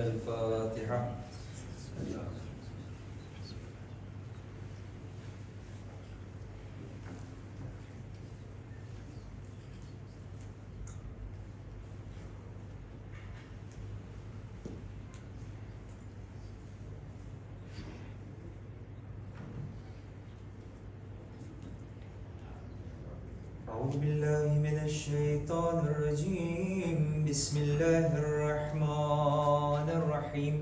الفاتحة. أعوذ بالله من الشيطان الرجيم. بسم الله الرحمن الرحيم.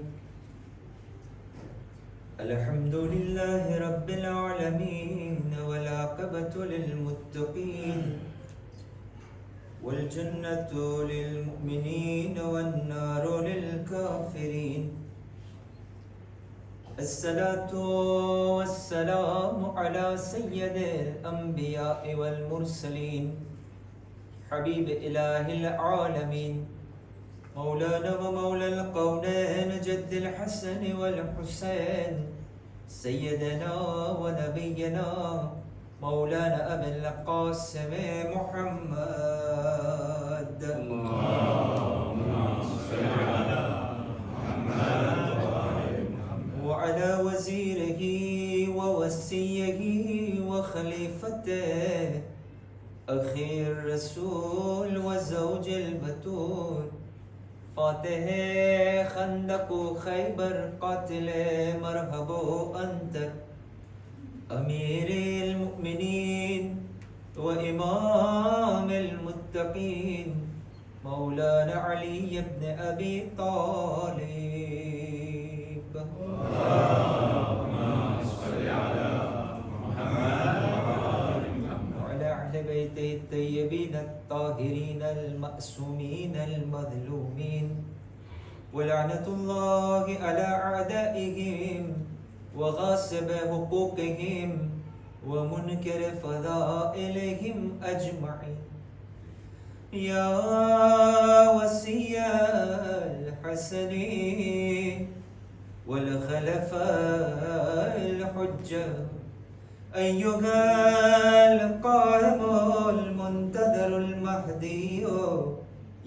الحمد لله رب العالمين والعاقبة للمتقين والجنة للمؤمنين والنار للكافرين. الصلاة والسلام على سيد الأنبياء والمرسلين حبيب إله العالمين مولانا ومولى القونين جد الحسن والحسين سيدنا ونبينا مولانا أبي القاسم محمد. اللهم صل على محمد وعلى وزيره ووصيه وخليفته أخي الرسول وزوج البتول فاتح خندق خيبر قاتل مرحبا أنت أمير المؤمنين وإمام المتقين مولانا علي بن أبي طالب. اللهم صل على محمد وعلى أهل بيته الطيبين الطاهرين المأسومين المظلومين ولعنة الله على أعدائهم وغاصب حقوقهم ومنكر فضائلهم أجمعين. يا وصي الحسن والخلفاء الحجة أيها القائم المنتظر المهدي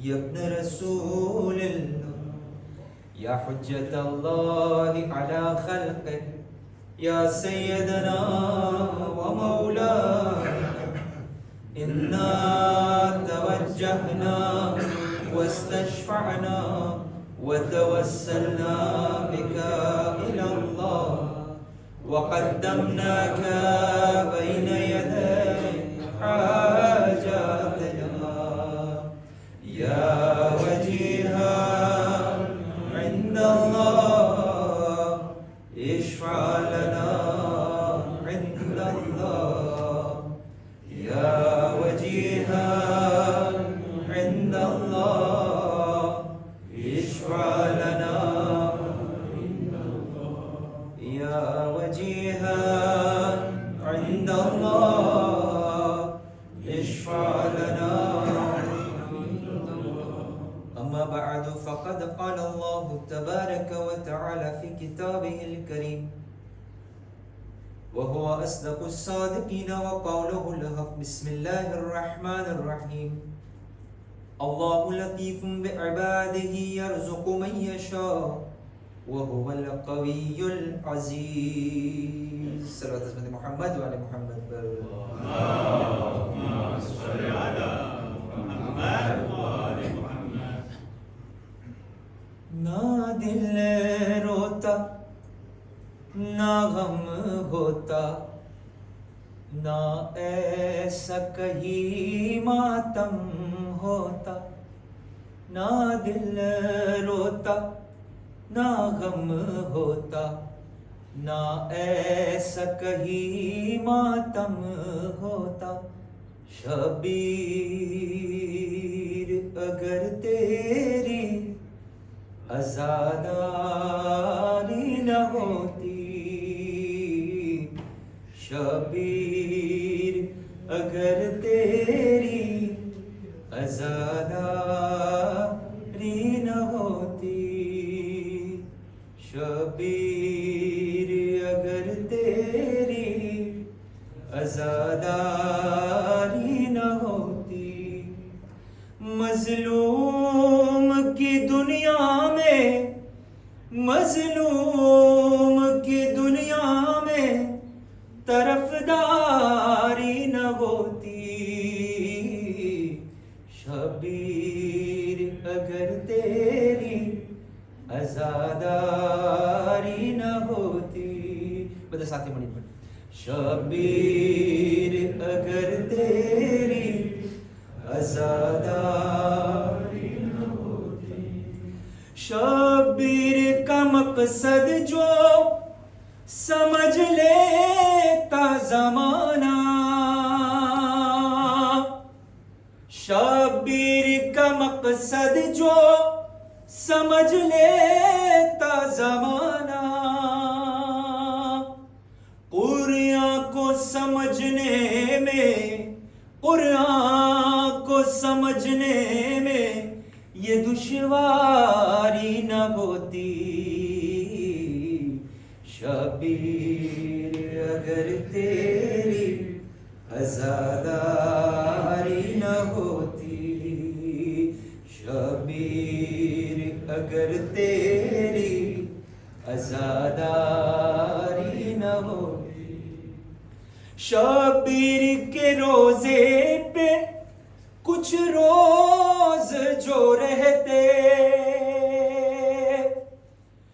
يا ابن رسول الله يا حجة الله على خلقه يا سيدنا ومولانا إنا توجهنا واستشفعنا وتوسلنا بك إلى الله وقدمناك بين يدي حاجاتنا يا وجيها عند الله اشفع لنا عند الله يا وجيها عند الله اشفع لنا يا وجيها عند الله اشفع لنا. أما بعد فقد قال الله تبارك وتعالى في كتابه الكريم وهو أصدق الصادقين وقوله الحق. بسم الله الرحمن الرحيم. الله لطيف بعباده يرزق من يشاء وهو القوي العزيز. صلوات على محمد وعلى محمد. اللهم صل على محمد وآل محمد. ना दिल रोता ना गम होता ना ऐसा कहीं मातम होता ना दिल रोता ना गम होता ना ऐसा कहीं मातम होता शबीर अगर तेरी आज़ादारी न होती शबीर अगर तेरी आज़ादारी न होती शबीर अगर तेरी आज़ादारी न होती मज़लूम की दुनिया में مظلوم کی دنیا میں طرفداری نہ ہوتی، شبیر اگر تیری عزاداری نہ ہوتی. بدل ساتھی منی پڑھ. شبیر اگر تیری عزاداری نہ ہوتی، شبیر کا مقصد جو سمجھ لیتا زمانہ، شبیر کا مقصد جو سمجھ لیتا زمانہ، قرآن کو سمجھنے میں، قرآن کو سمجھنے میں یہ دشواری نہ ہوتی، شبیر اگر تیری عزاداری نہ ہوتی، شبیر اگر تیری عزاداری نہ ہوتی. شبیر کے روزے پہ کچھ روز جو رہتے،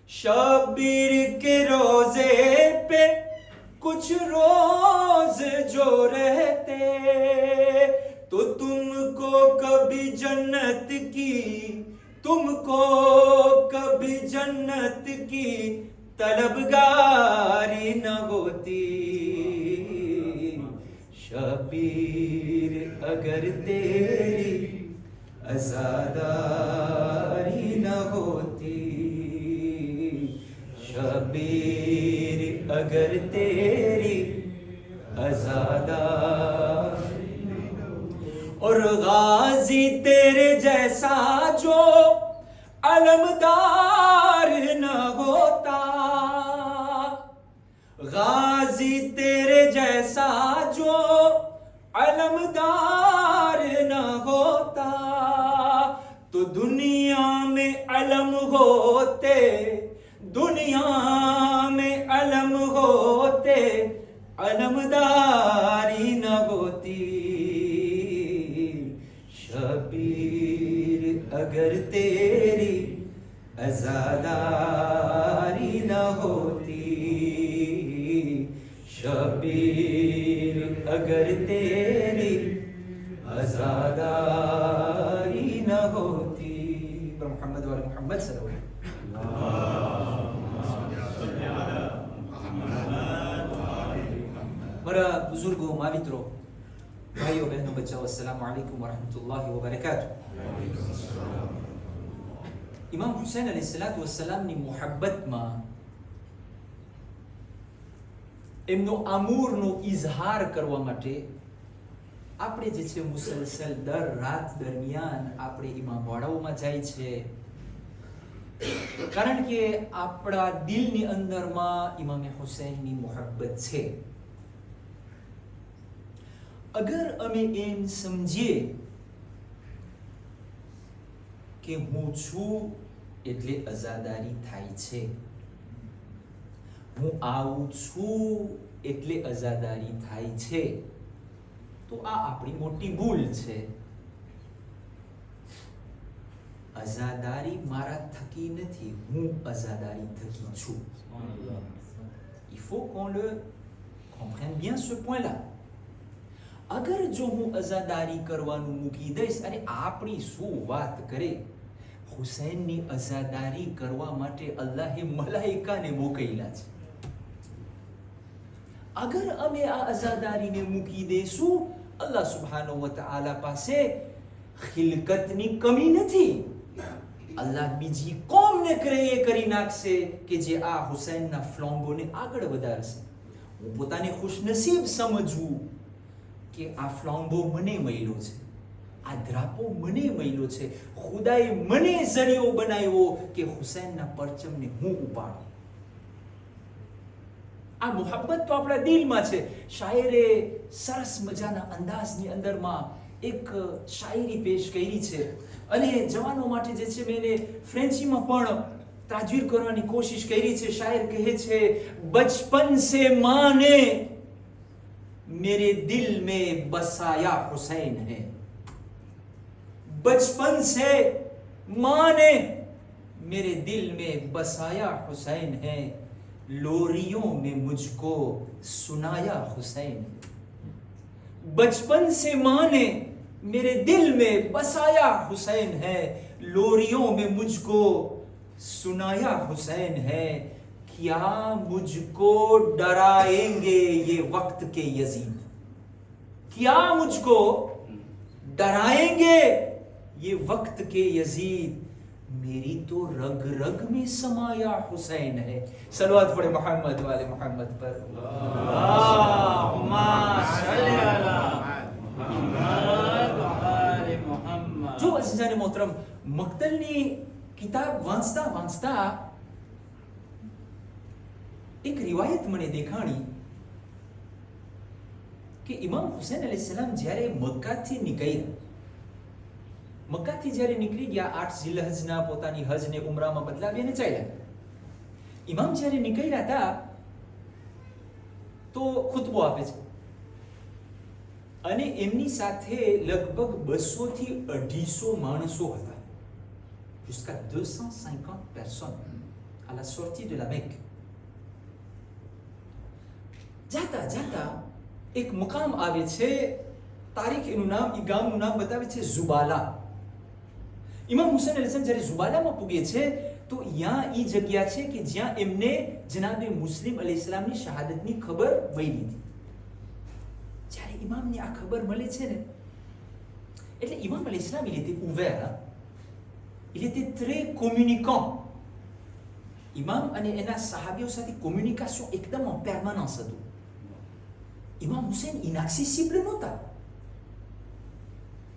شبیر کے روزے پہ کچھ روز جو رہتے، تو تم کو کبھی جنت کی، تم کو کبھی جنت کی طلبگاری نہ ہوتی، شبیر اگر تیری عزاداری نہ ہوتی، شبیر اگر تیری عزاداری نہ ہوتی. اور غازی تیرے جیسا جو علمدار نہ ہوتا، غازی تیرے جیسا جو علمدار نہ ہوتا، تو دنیا میں علم ہوتے، دنیا میں علم ہوتے، علمداری نہ ہوتی، شبیر اگر تیری عزاداری نہ ہوتی، شبیر اگر تیری عزاداری نہ ہوتی. محمد و محمد صلی اللہ علیہ وسلم. میرا بزرگوں، ماویتروں، بھائیوں بہنوں، بچوں، السلام علیکم ورحمۃ اللہ وبرکاتہ. ઇમામ હુસૈન અલૈહિસ્સલામની મુહબ્બતમાં એમનો આમૂરનો ઇઝહાર કરવા માટે આપણે જે છે મુસલસલ દર રાત દરમિયાન આપણે ઇમામવાડાઓમાં જાય છે, કારણ કે આપણા દિલની અંદરમાં ઇમામે હુસૈનની મુહબ્બત છે. અગર અમે એમ સમજીએ કે હું છું એટલે અઝાદારી થાય છે, હું આવું છું એટલે અઝાદારી થાય છે, તો આ આપણી મોટી ભૂલ છે. અઝાદારી મારા થકી નથી, હું અઝાદારી થકી છું. Il faut qu'on le comprenne bien ce point-là. અગર જો હું અઝાદારી કરવાનું મૂકી દઈશ, અરે આપણી શું વાત કરે, હુસૈનની અઝાદારી કરવા માટે અલ્લાહે મલાઈકાને મોકલ્યા છે. અગર અમે આ અઝાદારીને મૂકી દઈશું, અલ્લાહ સુબ્હાનહુ વ તઆલા પાસે ખિલકતની કમી નથી. અલ્લાહ બીજી કોમને કરે એ કરી નાખશે કે જે આ હુસૈનના ફ્લોમ્બોને આગળ વધારશે. હું પોતાને ખુશનસીબ સમજવું કે આ ફ્લોમ્બો મને મળ્યો છે, આ ધ્રાપો મને મળ્યો છે, ખુદાએ મને ઝરિયો બનાવ્યો કે હુસૈનના પરચમને હું ઉપાડું. આ મુહબ્બત તો આપણા દિલમાં છે. શાયરે સરસ મજાના અંદાજની અંદરમાં એક શાયરી પેશ કરી છે, અને જવાનો માટે જે છે મેં એને ફ્રેન્ચીમાં પણ તાજવીર કરવાની કોશિશ કરી છે. શાયર કહે છે, બચપન સે માँ ने मेरे दिल में बसाया हुसैन है. बचपन से माँ ने मेरे दिल में बसाया हुसैन है. लोरियों में मुझको सुनाया हुसैन. बचपन से माँ ने मेरे दिल में बसाया हुसैन है. लोरियों में मुझको सुनाया हुसैन है. क्या मुझको डराएंगे ये वक्त के यजीद. क्या मुझको डराएंगे ये वक्त के यजीद. मेरी तो रग रग में समाया हुसैन है. सलवात पढ़े मोहम्मद वाले मोहम्मद पर. अल्लाहुम्मा सल्ली अला मुहम्मद व आले मुहम्मद. जो अज़ीज़ान मोहतरम, मक्तलनी किताब वांचता वांचता एक रिवायत મને દેખાણી કે ઇમામ હુસૈન અલૈહિસ્સલામ જ્યારે મક્કાથી નીકળ્યા, મક્કાથી જ્યારે નીકળી ગયા, 8 ઝિલહજના પોતાની હજ ને ઉમરામાં બદલાવી અને ચાલ્યા. ઇમામ જ્યારે નીકળ્યા હતા તો ખુતબો આપે છે અને એમની સાથે લગભગ 200 થી 250 માણસો હતા. Jusqu'à 250 personnes à la sortie de la Mecque. જાતા જાતા એક મુકામ આવે છે, તારીખ એનું નામ, એ ગામનું નામ બતાવે છે ઝુબાલા. ઇમામ હુસૈન અલૈહિસ્સલામ જ્યારે ઝુબાલામાં પૂગે છે તો અહીંયા એ જગ્યા છે કે જ્યાં એમને જનાબે મુસ્લિમ અલૈહિસ્સલામની શહાદતની ખબર મળી હતી. જ્યારે ઇમામને આ ખબર મળે છે ને, એટલે ઇમામ અલૈહિસ્સલામ il était ouvert, il était très communicant. ઇમામ અને એના સહાબીઓ સાથે કોમ્યુનિકેશન એકદમ en permanence હતું. ઇમામ હુસૈન inaccessible નહોતા.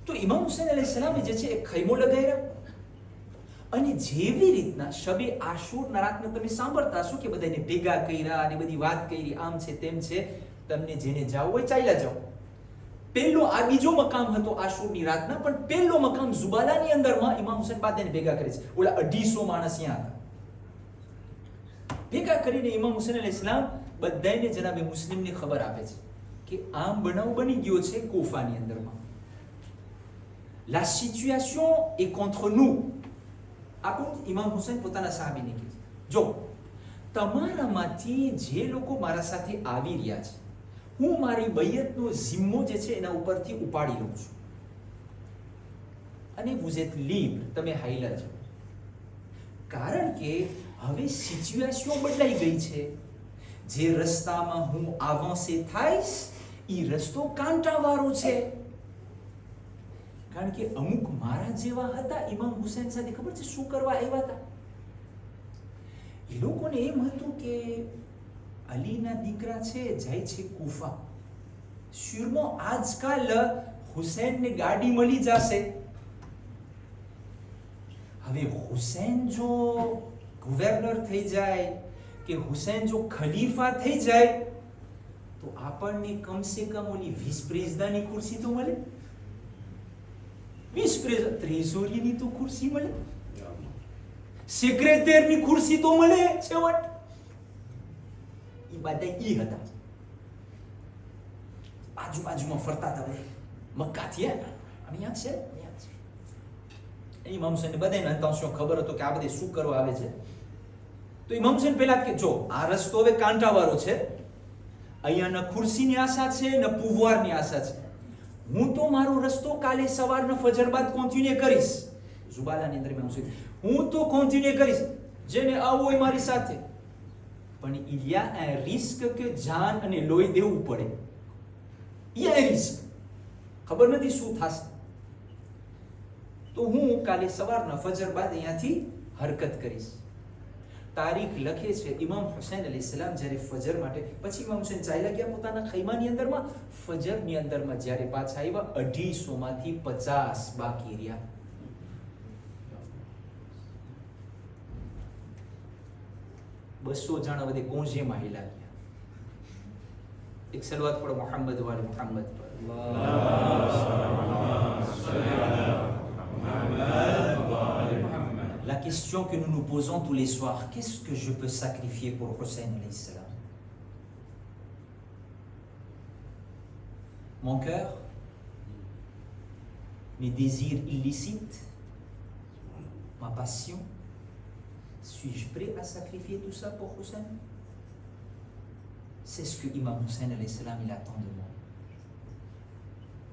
તો ઇમામ હુસૈન અલૈહિસ્સલામે જે છે એ ખૈમો લગાવ્યા અને જેવી રીતના શબે આશુરના રાતને તમે સાંભળતા હશો કે બધાને ભેગા કર્યા અને બધી વાત કરી, આમ છે તેમ છે, તમને જેને જાવ હોય ચાલ્યા જાઓ. પહેલો આ બીજો મકામ હતો આશુરની રાતના, પણ પહેલો મકામ ઝુબાલાની અંદરમાં ઇમામ હુસૈન બધાને ભેગા કરે છે. ઓલા 250 માણસ ત્યાં હતા. ભેગા કરીને ઇમામ હુસૈન અલૈહિસ્સલામ બધાને જનાબે મુસ્લિમને ખબર આપે છે કે આમ બનાવ બની ગયો છે કૂફાની અંદરમાં. La situation est contre nous. આખું ઇમામ હુસૈન પોતાના સાહાબીને કહે છે, જો તમારામાંથી જે લોકો મારા સાથે આવી રહ્યા છે, હું મારી બૈયતનો જિમ્મો જે છે એના ઉપરથી ઉપાડી લઉં છું અને vous êtes libre, તમે હાઈલા છો. કારણ કે હવે સિચ્યુએશન બદલાઈ ગઈ છે. જે રસ્તામાં હું આવાંસે થાઈશ એ રસ્તો કાંટાવાળો છે. કારણ કે અમુક મારા જેવા હતા ઇમામ હુસૈન સાથે, ખબર છે શું કરવા આવ્યા હતા? એ લોકોને એમ હતું કે અલીના દીકરા છે જાય છે કૂફા, sûrement આજકાલ હુસૈનને ગાડી મળી જશે. હવે હુસૈન જો ગવર્નર થઈ જાય કે હુસૈન જો ખલીફા થઈ જાય તો આપણને કમસે કમ ઓલી વિસ પ્રેસિડેન્ટની ખુરશી તો મળે, વિસ પ્રેસિડેન્ટ ત્રેઝોરીની તો ખુરશી મળે, સેક્રેટરીની ખુરશી તો મળે. છેવટ એ બધા ઈ હતા, આજુબાજુમાં ફરતા હતા બધા. મક્કાથી અહીંયા છે, ઇમામ હુસૈનને બધાને અંતાંશો ખબર હતો કે આ બધે શું કરવા આવે છે. તો ઇમામ હુસૈન પહેલા કે જો આ રસ્તો હવે કાંટાવાળો છે, અહીંયા ન ખુરશીની આશા છે ન પુવારની આશા છે. હું તો મારો રસ્તો કાલે સવારના ફજર બાદ કોન્ટિન્યુ કરીશ. ઝુબાલાની અંદર ઇમામ હુસૈન, હું તો કોન્ટિન્યુ કરીશ, જેને આવું હોય મારી સાથે. પણ il y a un risque કે જાન અને લોહી દેવું પડે. il y a un risque, ખબર નથી શું થશે. તો હું કાલે સવારના ફજર બાદ અહીંયાથી હરકત કરીશ. તારીખ લખે છે ઇમામ હુસૈન અલૈહિસ્સલામ જ્યારે ફજર માટે, પછી ઇમામ હુસૈન ચાલ્યા ગયા પોતાના ખૈમાની અંદરમાં. ફજરની અંદરમાં જ્યારે પાછા આવ્યા 250 માંથી 50 બાકી રહ્યા. બસો જણા બધે કોંજેમાં હિલા ગયા. એક સલવાત પડો મોહમ્મદ વાલે મોહમ્મદ પર. La question que nous nous posons tous les soirs, qu'est-ce que je peux sacrifier pour Hussein alayhi salam? Mon cœur, mes désirs illicites, ma passion, suis-je prêt à sacrifier tout ça pour Hussein? C'est ce que Imam Hussein alayhi salam il attend de moi.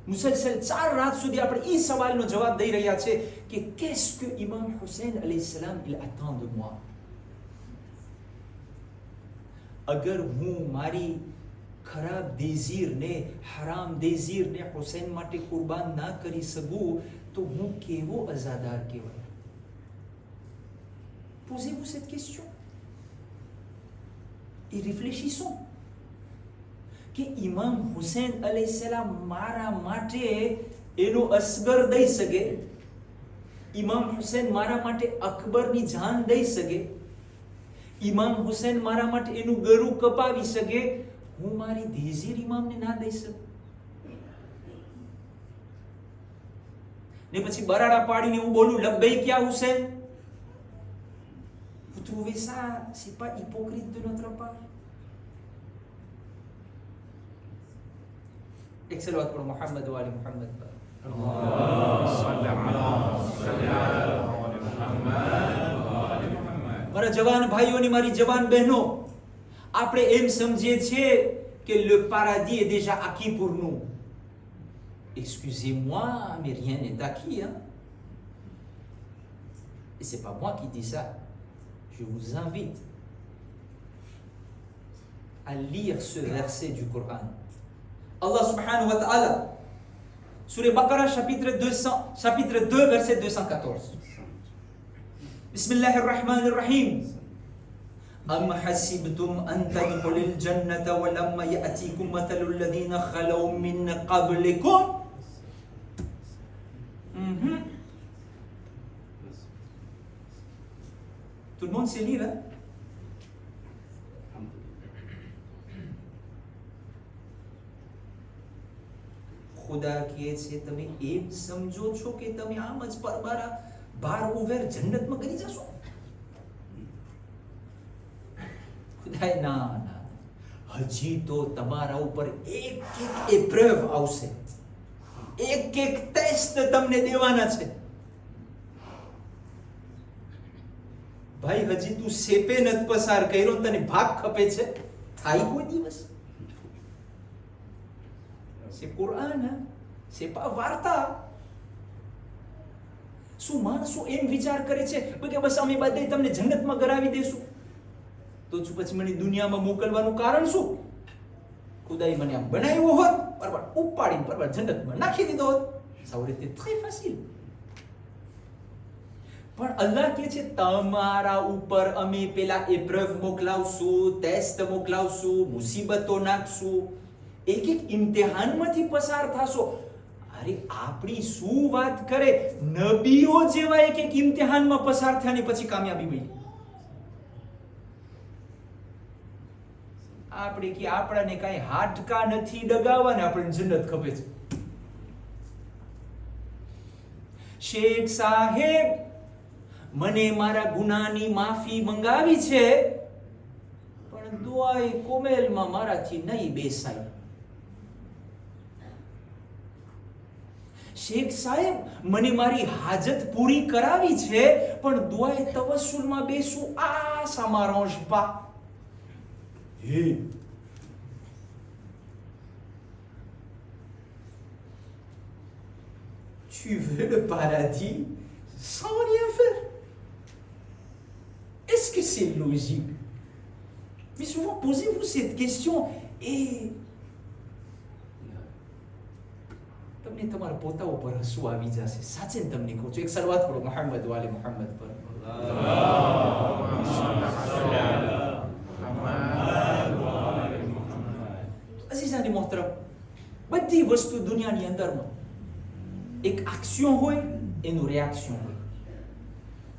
મુસલસલ 4 રાત સુધી આપણે એ સવાલનો જવાબ દઈ રહ્યા છે કે qu'est-ce que Imam Hussein alayhi salam il attend de moi? અગર હું મારી ખરાબ દેઝીરને, હરામ દેઝીરને હુસૈન માટે કુરબાન ના કરી શકું તો હું કેવો અઝાદાર કહેવાય? Posez-vous cette question et réfléchissons. કે ઇમામ હુસૈન અલૈહિ સલામ મારા માટે એનો અસગર દઈ શકે, ઇમામ હુસૈન મારા માટે અકબરની જાન દઈ શકે, ઇમામ હુસૈન મારા માટે એનું ગળું કપાવી શકે, હું મારી દેઝીર ઇમામને ના દઈ શકું? ને પછી બરાડા પાડીને હું બોલું લબ્બૈક યા Hussain? Vous trouvez ça, c'est pas hypocrite de notre part? एक सलवात पढ़ो मोहम्मद वाले मोहम्मद पर। મારા જવાન ભાઈઓની, મારી જવાન બહેનો, આપણે એમ સમજીએ છીએ કે le paradis est déjà acquis pour nous. Excusez-moi, mais rien n'est acquis, hein? Et c'est pas moi qui dis ça. Je vous invite à lire ce verset du Coran. Allah subhanahu wa ta'ala, Surah Baqarah chapitre 2 verset 214. Bismillahirrahmanirrahim. Am hasibtum an tadkhulul jannata wa lamma ya'tikum mathalul ladhina khalaw min qablikum. Tout le monde sait lire, hein? ખુદા કહે છે તમે એમ સમજો છો કે તમે આમ જ પરબારા બાર ઉવેર જન્નતમાં કરી જશો? ખુદાએ ના ના, હજી તો તમારા ઉપર એક એપ્રવ આવશે, એક ટેસ્ટ તમને દેવાના છે. ભાઈ હજી તું સેપે નત પસાર કર્યો, તને ભાગ ખપે છે? થાય કોઈ દિવસ? C'est Coran, hein? C'est pas વાર્તા. શું માણસો એમ વિચાર કરે છે કે બસ અમે બધે તમને જન્નતમાં કરાવી દેશું, તો પછી મને દુનિયામાં મોકલવાનું કારણ શું? ખુદાએ મને આમ બનાવ્યો હોત, બરાબર ઉપાડીને બરાબર જન્નતમાં નાખી દીધો હોત, ça aurait été très facile. પણ અલ્લાહ કહે છે તમારા ઉપર અમે પેલા એપ્રવ મોકલાવશું, ટેસ્ટ મોકલાવશું, મુસીબતો નાખશું, એક ઇમ્તિહાનમાંથી પસાર થશો. અરે આપણી શું વાત કરે, નબીઓ જેવા એક ઇમ્તિહાનમાં પસાર થયા ને પછી કામયાબી મળી. આપણે કે આપણાને કાંઈ હાડકા નથી ડગાવવાને, આપણને જન્નત ખપે છે. શેખ સાહેબ મને મારા ગુનાની માફી મંગાવી છે, પણ દુઆએ કોમેલમાં મારાથી નહીં બેસાય. શેખ સાહેબ મને મારી હાજત પૂરી કરાવી છે, પણ દુઆએ તવસ્સુલમાં બેસું, આ ça m'arrange pas. Tu veux le paradis sans rien faire? Est-ce que c'est logique? Mais souvent, posez-vous cette question et તમને તમારા પોતા ઉપર હસવું આવી જશે. સાચે તમને કહું છું. એક સલવાત પઢો મોહમ્મદ વાલે મોહમ્મદ પર. અઝીઝાની મોહતરમ, બધી વસ્તુ દુનિયાની અંદરમાં એક એક્શન હોય, એનું રિએક્શન હોય.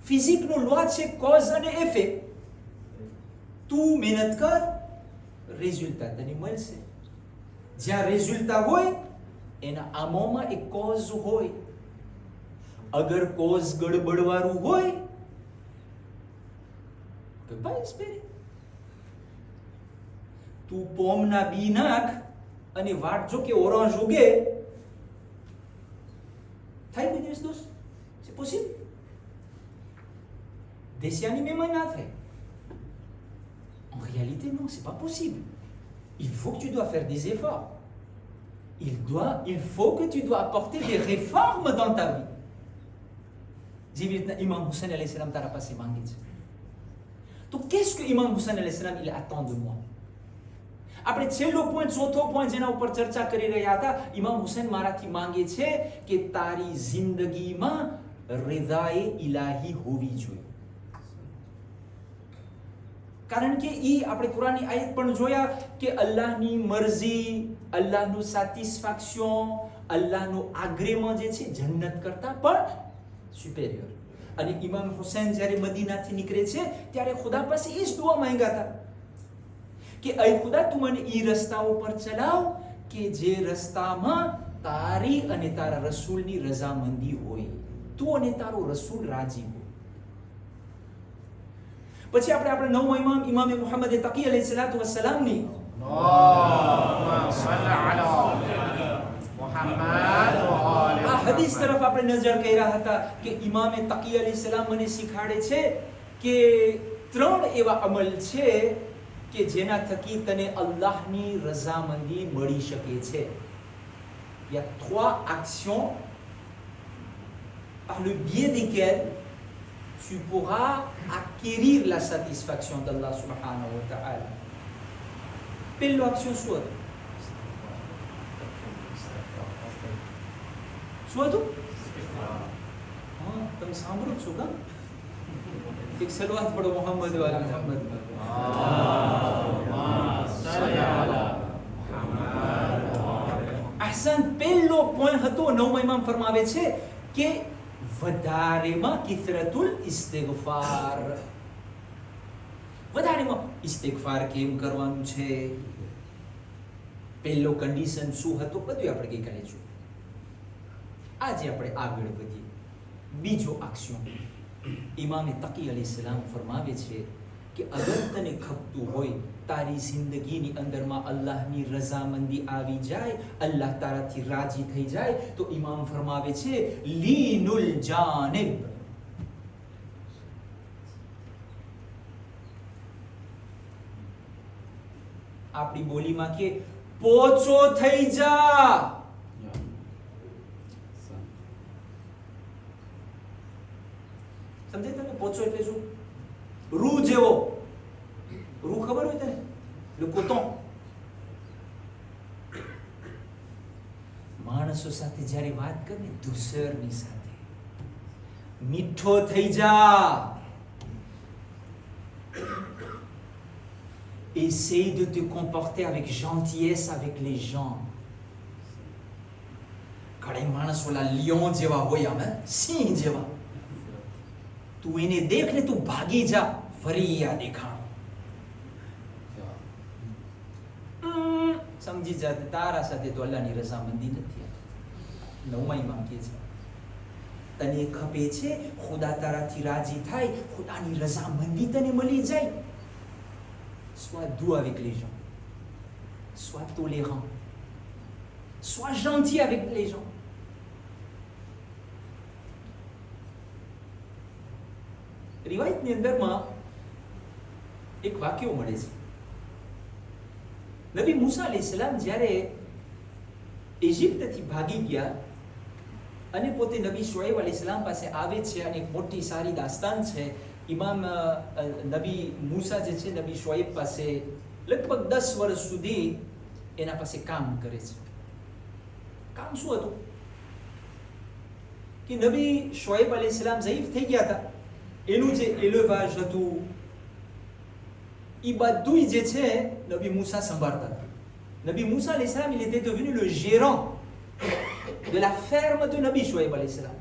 ફિઝિકનો લો છે કોઝ અને ઇફેક્ટ. તું મહેનત કર, રિઝલ્ટ તને મળશે. જ્યાં રિઝલ્ટ હોય એના આમોમાં એક કોઝ હોય. અગર કોઝ ગડબડવાળું હોય peut pas espérer. તું પોમના બી નાખ અને વાટજો કે ઓrange ઉગે, થાય કોઈ દિવસ દોસ્ત? C'est possible? દેશિયાની મેમાં ના થાય. En réalité, non, c'est pas possible. Il faut que tu dois faire des efforts. Il faut que tu dois apporter des réformes dans ta vie. જેવી રીતના ઇમામ હુસૈન અલૈહિ સલામ તારા પાસે માંગે છે. તો qu'est-ce que ઇમામ હુસૈન અલૈહિ સલામ il attend de moi? આપણે છેલ્લો પોઈન્ટ, ચોથો પોઈન્ટ જેના ઉપર ચર્ચા કરી રહ્યા હતા, ઇમામ હુસૈન મારાથી માંગે છે કે તારી જિંદગીમાં રિઝાએ ઇલાહી હોવી જોઈએ. કારણ કે આપણે કુરાનની આયત પણ જોયા કે અલ્લાહની મરજી, અલ્લાહનું સેટિસ્ફેક્શન, અલ્લાહનો આગ્રેમાં જે છે જન્નત કરતા પણ સુપેરિયર. અને ઇમામ હુસૈન જ્યારે મદીનાથી નીકળે છે ત્યારે ખુદા પાસે એ જ દુઆ માંગ્યા હતા કે અય ખુદા તું મને એ રસ્તા ઉપર ચલાવ કે જે રસ્તામાં તારી અને તારા રસૂલની રઝામંદી હોય, તું અને તારો રસૂલ રાજી હોય. પછી આપણે નવમા ઇમામ મુહમ્મદ તકી અલૈહિ સલાતુ વસ્સલામની આ હદીસ તરફ આપણે નજર કર્યા હતા કે ઇમામ તકી અલૈહિ સલામ મને શીખાડે છે કે 3 એવા અમલ છે કે જેના થકી તને અલ્લાહની રઝામંદી મળી શકે છે. Il y a 3 actions par le biais desquelles tu pourras acquérir la satisfaction d'Allah subhanahu wa ta'ala. Pello action શું હતું? શું હતું? હા, તમે સાંભળો છો કા? એક સલવાત પડો મોહમ્મદ વાલા મોહમ્મદ. અહસન. પહેલો પોઈન્ટ હતો, નવમા ઇમામ ફરમાવે છે કે વધારેમાં કિથરતુલ ઇસ્તિગફાર. વધારેમાં ઇસ્તિગફાર કેમ કરવાનું છે, પહેલો કન્ડિશન શું હતો, બધું આપણે ગઈકાલે જોયું. આજે આપણે આગળ વધીએ. બીજો એક્શન ઇમામ તકી અલૈહિ સલામ ફરમાવે છે કે અગર તને ખપતું હોય તારી જિંદગીની અંદરમાં અલ્લાહની રઝામંદી આવી જાય, અલ્લાહ તારાથી રાજી થઈ જાય, તો ઇમામ ફરમાવે છે લીનુલ જાનિબ. આપણી બોલીમાં કે પોચો થઈ જા. સમજે તમે? પોચો એટલે શું? રૂ જેવો. રૂ ખબર હોય તને? le coton. માણસો સાથે જ્યારે વાત કરે દુસરની સાથે મીઠો થઈ જા. Essaye de te comporter avec gentillesse avec les gens. ઘણા માણસ ઓલા લિયોન જેવા હોય, આમ સિંહ જેવા. તું એને દેખ ને તું ભાગી જા, ફરી આ દેખાણ. સમજી જા તારા સાથે તો અલ્લાહની રઝામંદી નથી. નવમા ઇમામ કહે છે તને ખપે છે ખુદા તારાથી રાજી થાય, ખુદાની રઝામંદી તને મળી જાય. Sois doux avec les gens. Sois tolérant. Sois gentil avec les gens. રિવાયતની અંદરમાં એક વાક્ય મળે છે. નબી મૂસા અલૈહિસ્સલામ જ્યારે ઇજિપ્તથી ભાગી ગયા અને પોતે નબી શુઐબ અલૈહિસ્સલામ પાસે આવે છે, અને એક મોટી સારી દાસ્તાન છે. ઇમામ નબી મૂસા જે છે નબી શુઐબ પાસે લગભગ 10 વર્ષ સુધી એના પાસે કામ કરે છે. કામ શું હતું કે નબી શુઐબ અલૈહિસ્સલામ ઝઈફ થઈ ગયા હતા, એનું જે એલેવાજ હતું એ બધું જે છે નબી મૂસા સંભાળતા હતા. Nabi મૂસા અલૈહિસ્સલામ il était devenu le gérant de la ferme de Nabi શુઐબ અલૈહિસ્સલામ.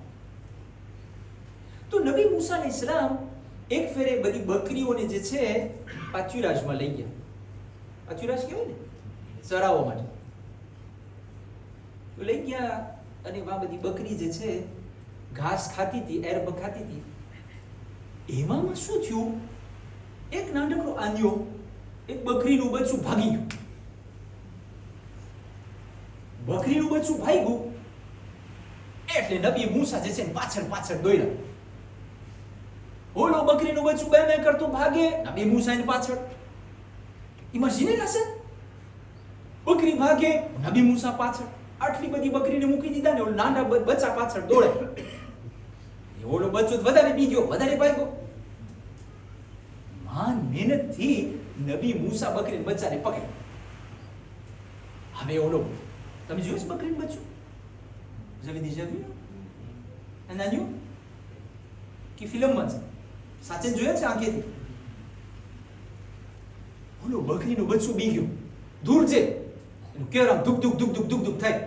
તો નબી મૂસા અલૈહિસ્સલામ એક ફેરે બધી બકરીઓને જે છે પાચુરાજમાં લઈ ગયા. પાચુરાજ કહેવાય ને, ચરાવવા માટે. તો લઈ ગયા અને આ બધી બકરી જે છે ઘાસ ખાતી હતી, એરબ ખાતી હતી. એમાં શું થયું એક નાનકડો આંધિયો એક બકરીનું બચ્ચું ભાગી ગયું. બકરીનું બચ્ચું ભાગ્યું એટલે નબી મૂસા જે છે ને પાછળ પાછળ દોડ્યા. ઓલો બકરીનું બચ્ચું બે બે કરતું ભાગે, નબી મૂસા એની પાછળ. ઇમેજિન હશે, બકરી ભાગે, નબી મૂસા પાછળ. આટલી બધી બકરીને મૂકી દીધા ને ઓલો નાના બચ્ચા પાછળ દોડે. ઓલો બચ્ચો વધારે બીગ્યો, વધારે ભાગ્યો. માન મહેનતથી નબી મૂસા બકરી બચ્ચાને પકડ્યો. હવે ઓલો તમે જોયું છે બકરીનું બચ્ચું? Vous avez déjà vu un agneau qui ફિલ્મમાં છે, સાચે જોયા છે આંખેથી? ઓલો બકરીનું બચ્ચું બી ગયું, દૂર છે, એનું કેરામ ધુક ધુક ધુક ધુક ધુક ધુક થાય.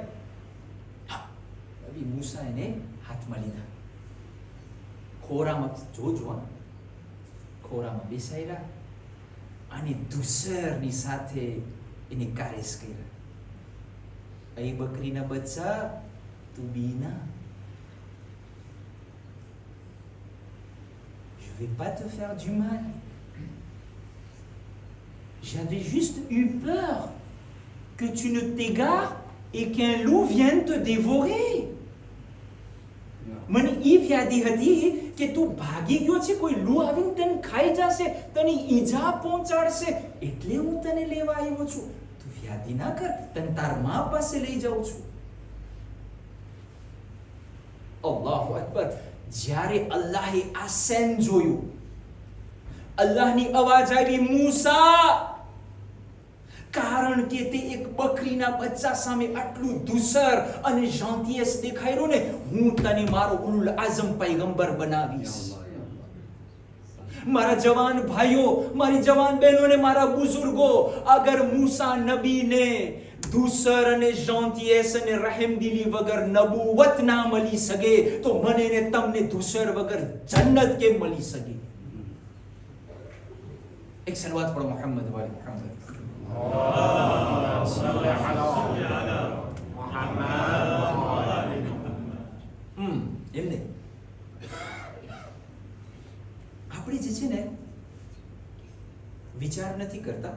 નબી મૂસા એને હાથમાં લીધા, ખોરામાં જોજો, ખોરામાં બેસાડ્યા અને ધુસરની સાથે એની કારેસ કર્યા. એ બકરીના બચ્ચા તું બીના, je vais pas te faire du mal, j'avais juste eu peur que tu ne t'égares et qu'un loup vienne te dévorer. મને ઈ વ્યાધિ હતી કે તું ભાગી ગયો છે, કોઈ લૂ આવીને તને ખાઈ જશે, તને ઈજા પહોંચાડશે, એટલે હું તને લેવા આવ્યો છું. તું વ્યાધિ ના કર, તને તાર મા પાસે લઈ જાઉં છું. અલ્લાહુ અકબર. જ્યારે અલ્લાહે આ સેન જોયું, અલ્લાહની અવાજ આવી, મૂસા, કારણ કે તે એક બકરીના બચ્ચા સામે આટલું ધૂસર અને જાંતિયસ દેખાઈ ને, હું તને મારો ઉલુલ આઝમ પૈગંબર બનાવીશ. મારા જવાન ભાઈઓ, મારી જવાન બહેનોને, મારા બુઝુર્ગો, અગર મૂસા નબીને ધૂસર અને જાંતિયસ અને રહેમદિલી વગર નબુવત ના મળી શકે, તો મને ને તમને ધૂસર વગર જન્નત કેમ મળી શકે? એક સલવાત પઢો મોહમ્મદ વાલે મોહમ્મદ. એમને આપણે જે છે ને વિચાર નથી કરતા.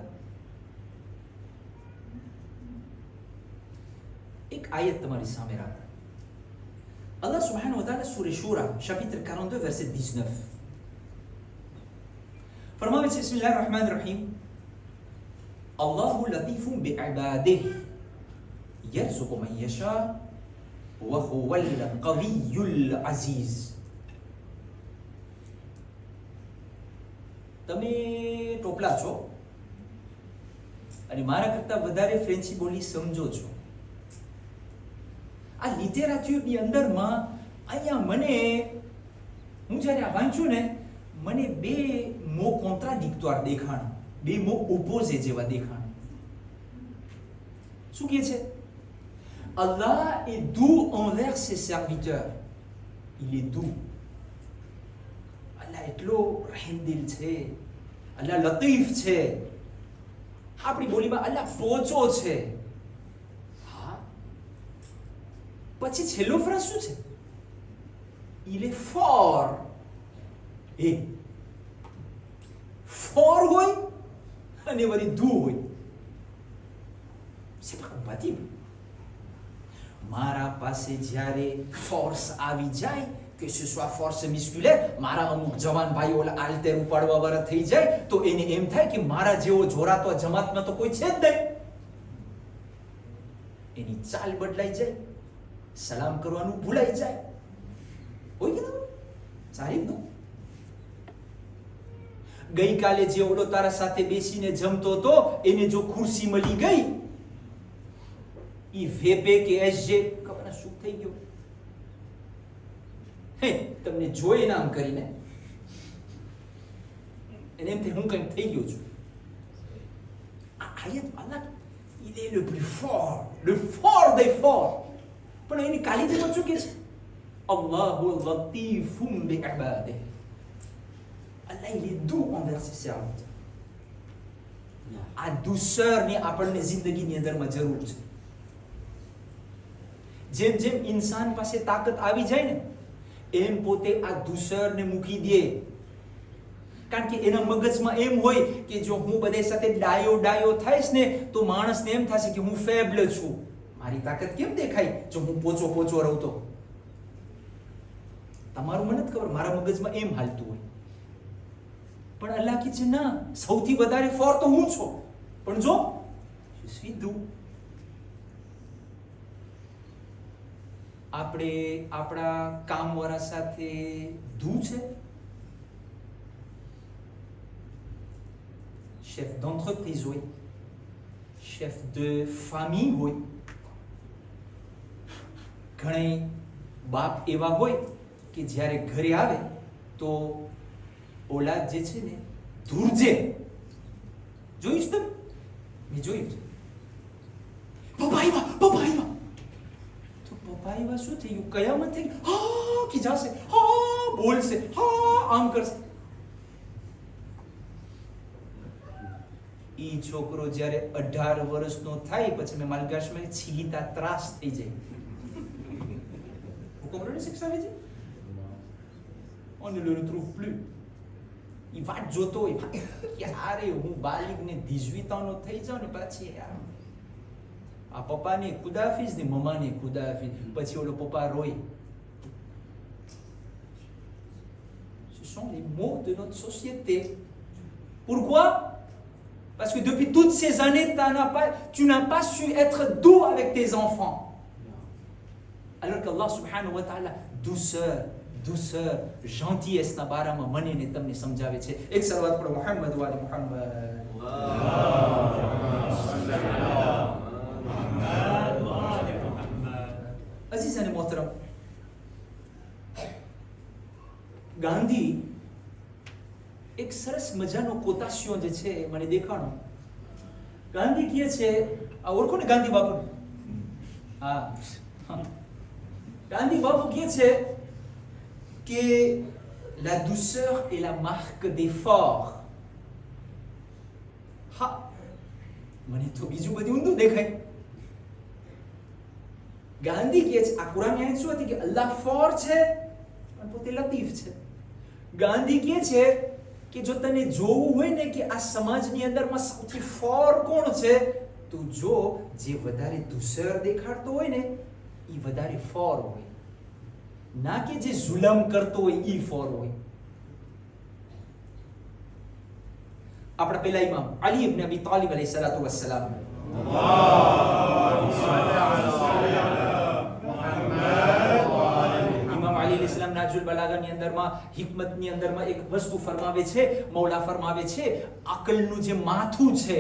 એક આયત તમારી સામે રાખ. Allah subhanahu wa ta'ala સૂરે શૂરા chapitre 42 verset 19 ફરમાવે છે, બિસ્મિલ્લાહિર રહેમાનિર Rahim, Allahu latifun bi'ibadihi yarzuqu man yasha wa huwal qawiyyul aziz. તમે ટોપલા છો અને મારા કરતા વધારે ફ્રેન્ચી બોલી સમજો છો. આ લિટરેચરની અંદરમાં અહીંયા મને, હું જ્યારે આ વાંચ્યું ને, મને બે મો કોન્ટ્રાડિક્ટોર દેખાણ, બે મો ઓપોઝે જેવા દેખાણ. શું કહે છે? Allah est doux envers ses serviteurs. Il est doux. Allah એટલો રહેમદિલ છે, Allah લતીફ છે. આપણી બોલીમાં Allah પોચો છે. હા, પછી છેલ્લો ફ્રેઝ શું છે? Il est fort. એ ફોર હોય અને વળી doux હોય, c'est pas compatible. મારા પાસે જ્યારે ફોર્સ આવી જાય, કે ce soit force musculaire, મારા અમુક જવાન ભાઈઓ આલ્ટેર ઉપાડવા વાળા થઈ જાય, તો એને એમ થાય કે મારા જેવો જોરાતો જમાતમાં તો કોઈ છે જ નહીં. એની ચાલ બદલાઈ જાય, સલામ કરવાનું ભૂલાઈ જાય. હોય કે ના? સારી ન? ગઈકાલે જે ઓલો તારા સાથે બેસીને જમતો હતો, એને જો ખુરશી મળી ગઈ, ઈ વેપે કે એસજે ખબર શું થઈ ગયું? હે, તમને જોઈ નામ કરીને એને એમ થાય હું કંઈક થઈ ગયો છું. આ આયત અલગ, il est le plus fort, le fort des forts. પણ એની કાલિદામાં શું કે છે? Allahu latifun bi ibadihi. Allah il est doux envers ses serviteurs. આ douceur ની આપણને જિંદગીની અંદરમાં જરૂર છે. જેમ જેમ ઇન્સાન પાસે તાકાત આવી જાય ને, એમ પોતે આ ધૂસરને મૂકી દે. કારણ કે એના મગજમાં એમ હોય કે જો હું બધા સાથે ડાયો થઈશ ને તો માણસને એમ થશે કે હું ફેબલ છું. મારી તાકાત કેમ દેખાય જો હું પોચો રહું તો? તમારું મને જ ખબર, મારા મગજમાં એમ હાલતું હોય. પણ અલ્લાહ કહે છે ના, સૌથી વધારે ફોર તો હું છું. પણ જો સીધું આપણે આપણા કામવાળા સાથે ધૂ છે, chef d'entreprise હોય, chef de famille હોય, ઘણા બાપ એવા હોય કે જ્યારે ઘરે આવે તો ઓલાદ જે છે ને ધૂરજે. જોયું છે તમે? મેં જોયું છે. પપ્પા આવ્યા તો પપ્પા આવ્યા શું થયું? કયામત થઈ? હા ખીજાશે, હા બોલશે, હા આમ કરશે. ઈ છોકરો જ્યારે 18 વર્ષનો થાય પછી મેં માલગાશમાં છીગીતા ત્રાસ થઈ જાય. Vous comprenez ce que ça veut dire? On ne le retrouve plus. ઈ વાટ જોતો હોય ક્યારે હું બાલિગ ને 18 નો થઈ જાઉં ને પછી આ પપ્પાને ખુદાફીઝ ને મમ્માને ખુદાફીઝ. પછી ઓલો પપ્પા Roy. Ce sont les maux de notre société. Pourquoi? Parce que depuis toutes ces années, tu n'as pas su être doux avec tes enfants. Alors qu'Allah subhanahu wa ta'ala, douceur, gentillesse na barama મને ને તમને સમજાવે છે. એક સલવાત પઢો મુહમ્મદ વાલે Muhammad. Aziz અને મોહતરમ, ગાંધી એક સરસ મજાનો કોતાશિયો જે છે મને દેખાણો. ગાંધી કહે છે, આ ઓળખો ને ગાંધી બાપુ? હા, ગાંધી બાપુ કહે છે કે la douceur est la marque d'effort. હા, મને તો બીજું બધું ઊંધું દેખાય. ગાંધી કહે છે આ કુરાનની આયત શું હતી કે અલ્લાહ ફોર છે અને પોતે લતીફ છે. ગાંધી કહે છે કે જો તને જોવું હોય ને કે આ સમાજની અંદરમાં સૌથી ફોર કોણ છે, તો જો જે વધારે દુસર દેખાડતો હોય ને એ વધારે ફોર હોય, ના કે જે જુલમ કરતો હોય એ ફોર હોય. આપણા પેલા ઇમામ અલી ઇબ્ન અબી તાલિબ અલૈહિ સલાતુ વસ્સલામ, ઇસ્લામ નાજુલ બલાગાની અંદરમાં હિકમતની અંદરમાં એક વસ્તુ ફરમાવે છે. મૌલા ફરમાવે છે અકલનું જે માથું છે,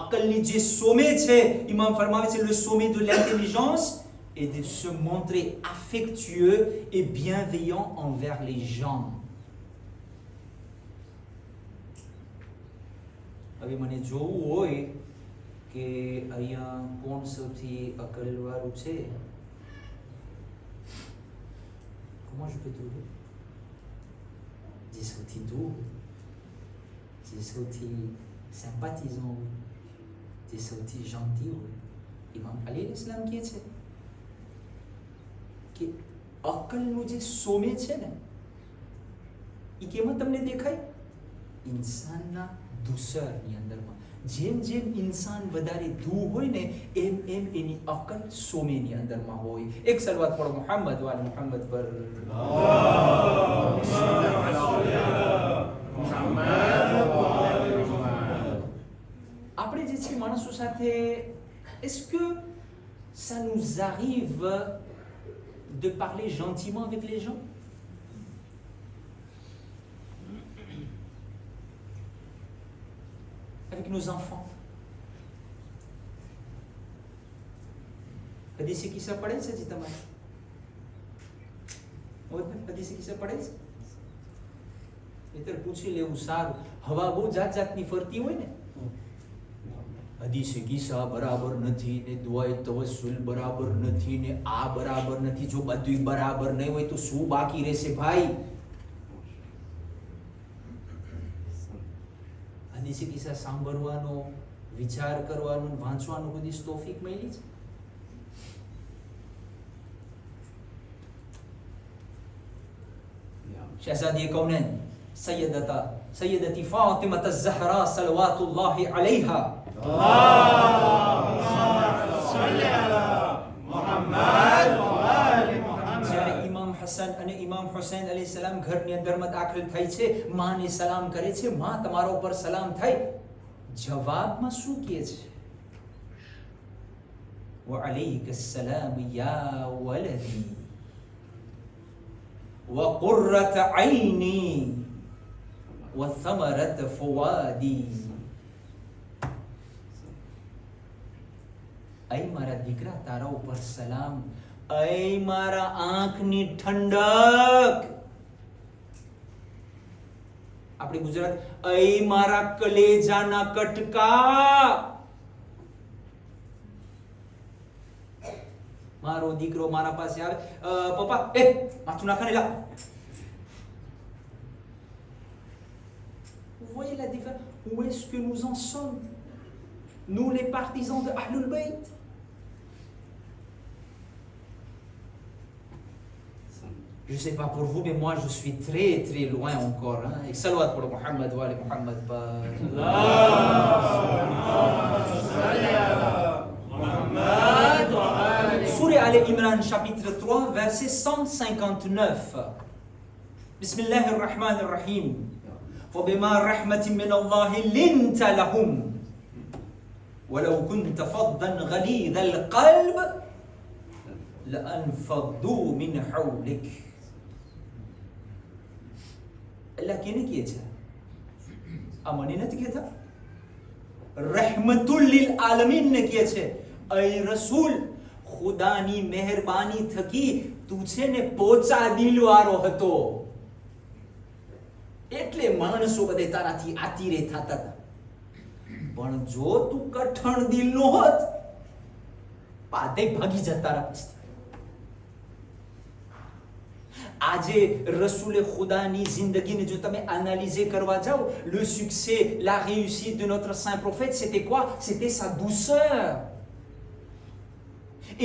અકલની જે સોમે છે, ઇમામ ફરમાવે છે le sommet de l'intelligence est de se montrer affectueux et bienveillant envers les gens. હવે મને જોવું હોય કે અહીંયા કોણ સૌથી અકલવાળું છે, comment je peux trouver? Des sautis doux, des sautis sympathisants, des sautis gentils. Imam Ali l'Islam કહે છે કે અકલનું જે સોમે છે ને એ કેમાં તમને દેખાય? ઇન્સાનના દુસરની અંદરમાં. જેમ જેમ ઇન્સાન વધારે દૂર હોય ને એમ એમ એની અકલ સોમેની અંદરમાં હોય. એક સલવાત પઢો મુહમ્મદ વાલે મુહમ્મદ પર. આપણે જે છે માણસો સાથે, est-ce que ça nous arrive de parler gentiment avec les gens? Avec nos enfants. હદીસે કિસ્સા પડે છે જી તમારે? હદીસે કિસ્સા પડે છે? નહીતર પૂછી લેવું સારું. હવા બહુ જાતની ફરતી હોય ને, હદીસે કિસ્સા બરાબર નથી ને દુઆએ તવસ્સુલ બરાબર નથી ને આ બરાબર નથી. જો બધું બરાબર નહીં હોય તો શું બાકી રહેશે ભાઈ? હદીસે કિસ્સા સાંભળવાનો, વિચાર કરવાનો, વાંચવાનો બધી તોફીક મળી છે? शहजादी कौनैन सैयदती फातिमा ज़हरा सलवातुल्लाहि अलैहा જ્યારે ઇમામ હસન અને ઇમામ હુસૈન અલૈહિસ્સલામ ઘરની અંદરમાં દાખલ થાય છે, માને સલામ કરે છે, માં તમારા ઉપર સલામ થાય. જવાબમાં શું કહે છે? وعليك السلام يا ولدي وقرة عيني وثمرة فؤادي. ऐ मारा दीकरा तारा ऊपर सलाम, ऐ मारा आंखनी ठंडक. આપણી ગુજરાત, ऐ मारा कलेजाना कटका. મારો દીકરો મારા પાસે આવે, પપ્પા એ માથું નાખને લા. Vous voyez la différence? Où est-ce que nous en sommes, nous les partisans de Ahlul Bayt? Je sais pas pour vous, mais moi je suis très très loin encore. Et salawat pour Muhammad wa ali Muhammad. Sourate Al-Imran chapitre 3 verset 159. Bismillahir Rahmanir Rahim. فبما رحمة من الله لنت لهم ولو كنت فظا غليظ القلب لانفضوا من حولك. अल्लाह केने किए છે? આ મને નથી કહેતા, रहमतुल लिल आलमीन ने किए છે. ऐ रसूल, ખુદાની મહેરબાની થકી તું છે ને પોચા દિલવાળો હતો, એટલે માણસો બધે તારાથી આતીરે થતા હતા. પણ જો તું કઠણ દિલનો હોત, પાતે ભાગી જતા રહે. આજે રસૂલે ખુદાની જિંદગીને જો તમે એનાલિઝે કરવા જાઓ, le succès, la réussite de notre saint prophète, c'était quoi? C'était sa douceur.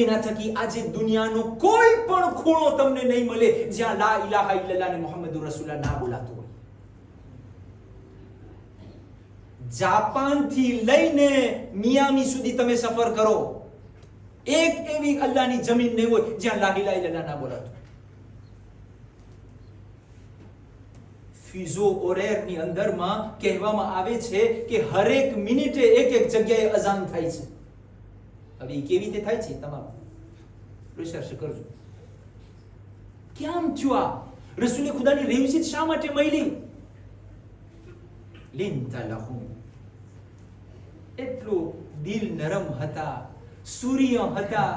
એના થકી આજે દુનિયાનો કોઈ પણ ખૂણો તમને નહીં મળે જ્યાં લા ઇલાહા ઇલ્લલ્લાહ ને મુહમ્મદુર રસૂલુલ્લાહ ના બોલાતો હોય. જાપાન થી લઈને મિયામી સુધી તમે સફર કરો, એક એવી અલ્લાહની જમીન નહીં હોય જ્યાં લા ઇલાહા ઇલ્લલ્લાહ ના બોલાતો. ફ્યુઝો ઓરેરની અંદરમાં કહેવામાં આવે છે કે હરેક મિનિટે એક એક જગ્યાએ અઝાન થાય છે. હવે એ કેવી રીતે થાય છે તમામ રિસર્ચ કરજો. કેમ થયું આ? રસૂલે ખુદાની રેવસીત શા માટે મળી? લિન્તા લહુમ, એટલું દિલ નરમ હતા, સૂર્ય હતા.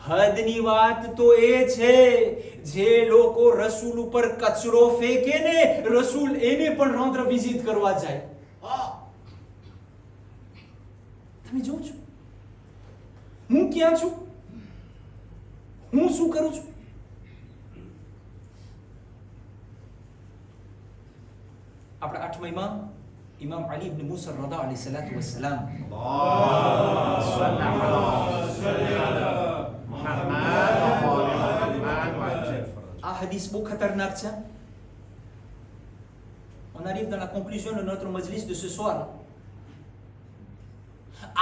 હદની વાત તો એ છે, જે લોકો રસૂલ ઉપર કચરો ફેંકે ને, રસૂલ એને પણ રૌદ્ર વિઝિટ કરવા જાય. તમે જો છો હું ક્યાં છું, હું શું કરું છું? આપણા 8મા ઇમામ અલી ઇબ્ન મૂસા રદા અલૈહિ સલાતુ વસ્સલામ, આ hadith બહુ ખતરનાક છે. On arrive dans la conclusion de notre majlis de ce soir.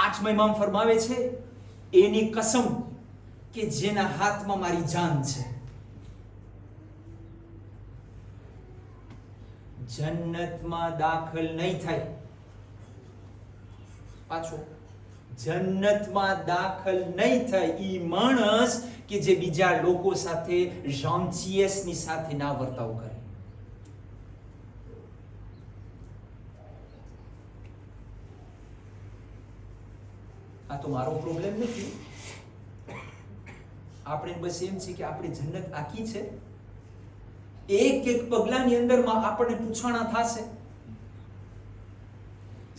8મા ઇમામ ફરમાવે છે, એની કસમ કે જેના હાથમાં મારી જાન છે, જન્નતમાં દાખલ નહીં થાય. પાછો જન્નતમાં દાખલ નહીં થાય ઈ માણસ કે જે બીજા લોકો સાથે જેન્ટિયસની સાથે ના વર્તાવ કરે. આ તો મારો પ્રોબ્લેમ નથી. આપણે બસ એમ છે કે આપણે જન્નત આખી છે. એક એક પગલાની અંદરમાં આપણને પૂછાણા થશે.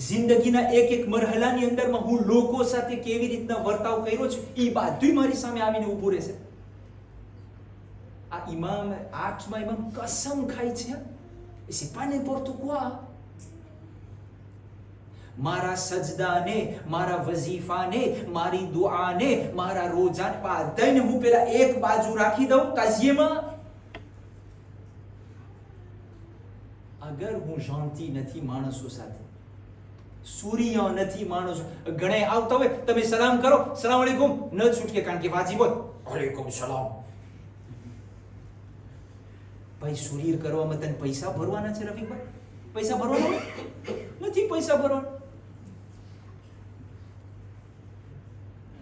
જિંદગીના એક એક મરહલાની અંદરમાં હું લોકો સાથે કેવી રીતના વર્તાવ કર્યો છું, એ બધું મારી સામે આવીને ઊભું રહેશે. આ ઇમામ 8મા ઇમામ કસમ ખાય છે, c'est pas n'importe quoi. મારા સજદાને, મારા વઝીફાને, મારી દુઆને, મારા રોજાને બધાને હું પેલા એક બાજુ રાખી દઉં કાઝિયમાં, આગળ હું શાંતિ નથી માણસો સાથે, સૂર્ય નથી માણસો. ઘણે આવતા હોય, તમે સલામ કરો, સલામ અલૈકુમ, ન છૂટકે, કારણ કે વાજીબ હોય, અલૈકુમ સલામ. ભાઈ સૂર્ય કરવામાં તને પૈસા ભરવાના છે રફીકભાઈ? પૈસા ભરવાના નથી, પૈસા ભરવાના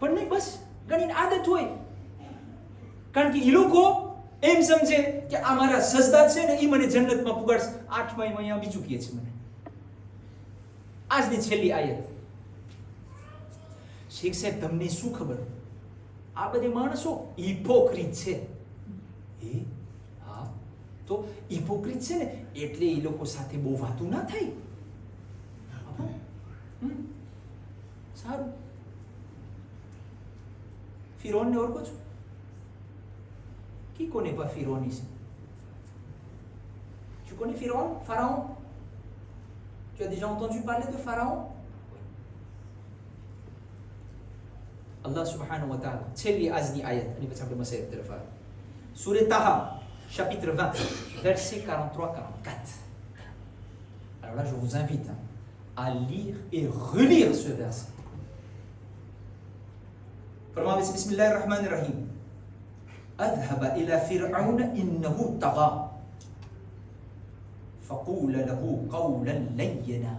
પણ નહીં, બસ ઘણી આદત હોય. કારણ કે એ લોકો એમ સમજે કે આ મારા સજદા છે ને, એ મને જન્નતમાં પુગાડશે. 8મા અહીંયા બીજું કહે છે મને. આજની છેલ્લી આયત. શેખ સાહેબ તમને શું ખબર, આ બધી માણસો હિપોક્રીટ છે. હા, તો હિપોક્રીટ છે ને એટલે એ લોકો સાથે બહુ વાતું ના થાય. સારું. ફિરૌનને ઓળખો છો? Qui connaît pas Pharaon ici? Tu connais Pharaon? Pharaon? Tu as déjà entendu parler de Pharaon? Allah subhanahu wa ta'ala, છેલ્લી આજની આયત, અને પછી આપણે મસાઈલ તરફ આવે. સૂરે Taha, chapitre 20, versets 43-44. Alors là, je vous invite à lire et relire ce verset. Premièrement, Bismillahir-Rahmanir-Rahim. أذهب إلى فرعون إنه طغى فقول له قولا لينا.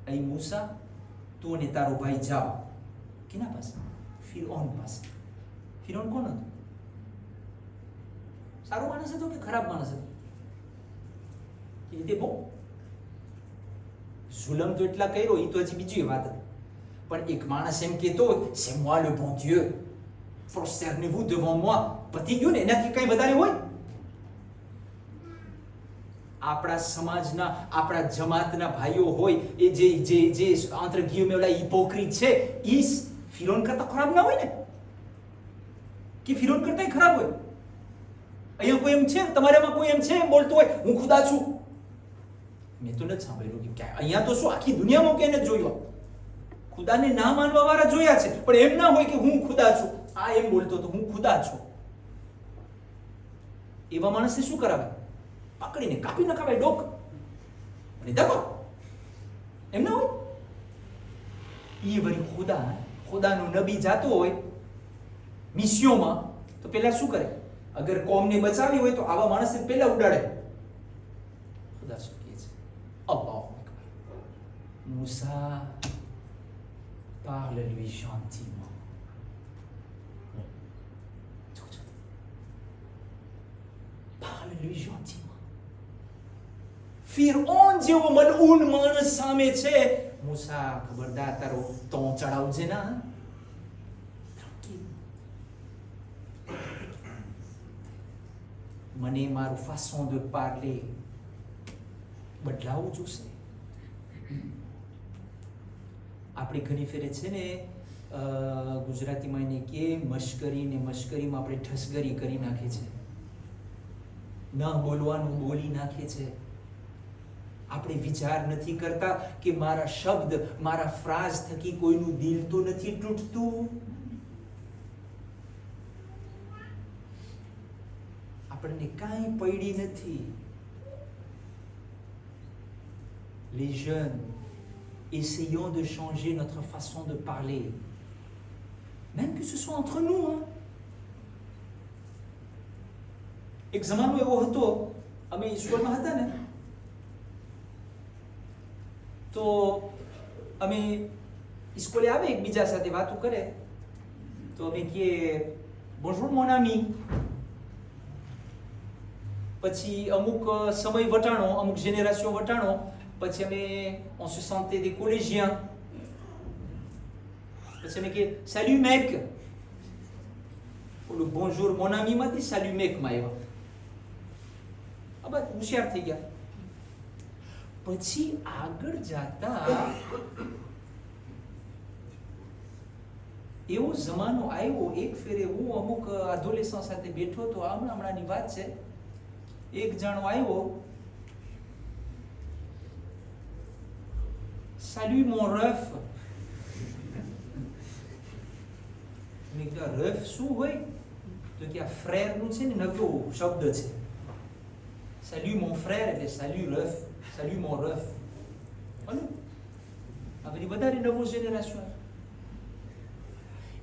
أي موسى तूने तारो भाई जाओ किना पास? फिरौन पास. फिरौन કોણ હતો? સારો માણસ હતો કે ખરાબ માણસ હતો? એ રીતે બહુ જુલમ તો એટલા કર્યો, એ તો હજી બીજી વાત હતી. પણ એક માણસ એમ કહેતો, c'est moi le bon Dieu, prosternez-vous devant moi. પતી ગયું ને, એનાથી કઈ વધારે હોય? આપણા સમાજના, આપણા જમાતના ભાઈઓ હોય, એ જે entre guillemets ઓલા હિપોક્રીટ છે, ઈ ફિરૌન કરતા ખરાબ ના હોય ને? કે ફિરૌન કરતા ખરાબ હોય? અહીંયા કોઈ એમ છે, તમારામાં કોઈ એમ છે એમ બોલતો હોય હું ખુદા છું? મેં તો નથી સાંભળ્યું કે ક્યાં. અહીંયા તો શું આખી દુનિયામાં કે નથી જોયું. ખુદાને ના માનવા વાળા જોયા છે, પણ એમ ના હોય કે હું ખુદા છું. આ એમ બોલતો તો હું ખુદા છું. એવા માણસને શું કરાવે? પકડીને કાપી નખાવે ડોક અને દબો. એમ ના હોય? એ વળી ખુદાનો નબી જાતો હોય મિશનોમાં, તો પેલા શું કરે? અગર કોમને બચાવી હોય તો આવા માણસને પેલા ઉડાડે. ખુદા શું કહે છે? અલ્લાહુ Akbar. મૂસા, parle-lui gentiment. Parle-lui gentiment. ફિરૌન જેવો મલઉન માણસ સામે છે. મૂસા, ખબરદાર, તારો ટોં ચડાવજે ના. મને મારું façon de parler બદલાવું જોશે. આપણે ઘણી ફેરે છે ને ગુજરાતીમાં એને કે મશ્કરી ને મશ્કરીમાં આપણે ઠસગરી કરી નાખે છે, ન બોલવાનું બોલી નાખે છે. આપણે વિચાર નથી કરતા કે મારા શબ્દ, મારા ફ્રાઝ થકી કોઈનું દિલ તો નથી તૂટતું. આપણને કાંઈ પડી નથી. Les jeunes, essayons de changer notre façon de parler, même que ce soit entre nous. એક જમાનો એવો હતો, અમે સ્કૂલમાં હતા ને, તો અમે સ્કૂલે આવે, એકબીજા સાથે વાતો કરે, તો અમે કહીએ bonjour mon ami. પછી અમુક સમય વટાણો, અમુક જેનેરેશન વટાણો, પછી અમે on se sentait des collégiens. પછી અમે કહીએ salut mec. ઓલું bonjour mon ami માંથી salut mec માં આવ્યા. આ બસ હોશિયાર થઈ ગયા. પછી આગળ જાતા એવો જમાનો આવ્યો, એક ફેરે હું અમુક adolescent સાથે બેઠો તો, હમણાંની વાત છે, એક જણો આવ્યો, salut mon ref. મેં કીધું રફ શું હોય? તો કે આ ફ્રેરનું છે ને નવો શબ્દ છે. salut mon frère એટલે salut ref, salut mon ref. બોલો આ બધી વધારે નવો જનરેશન.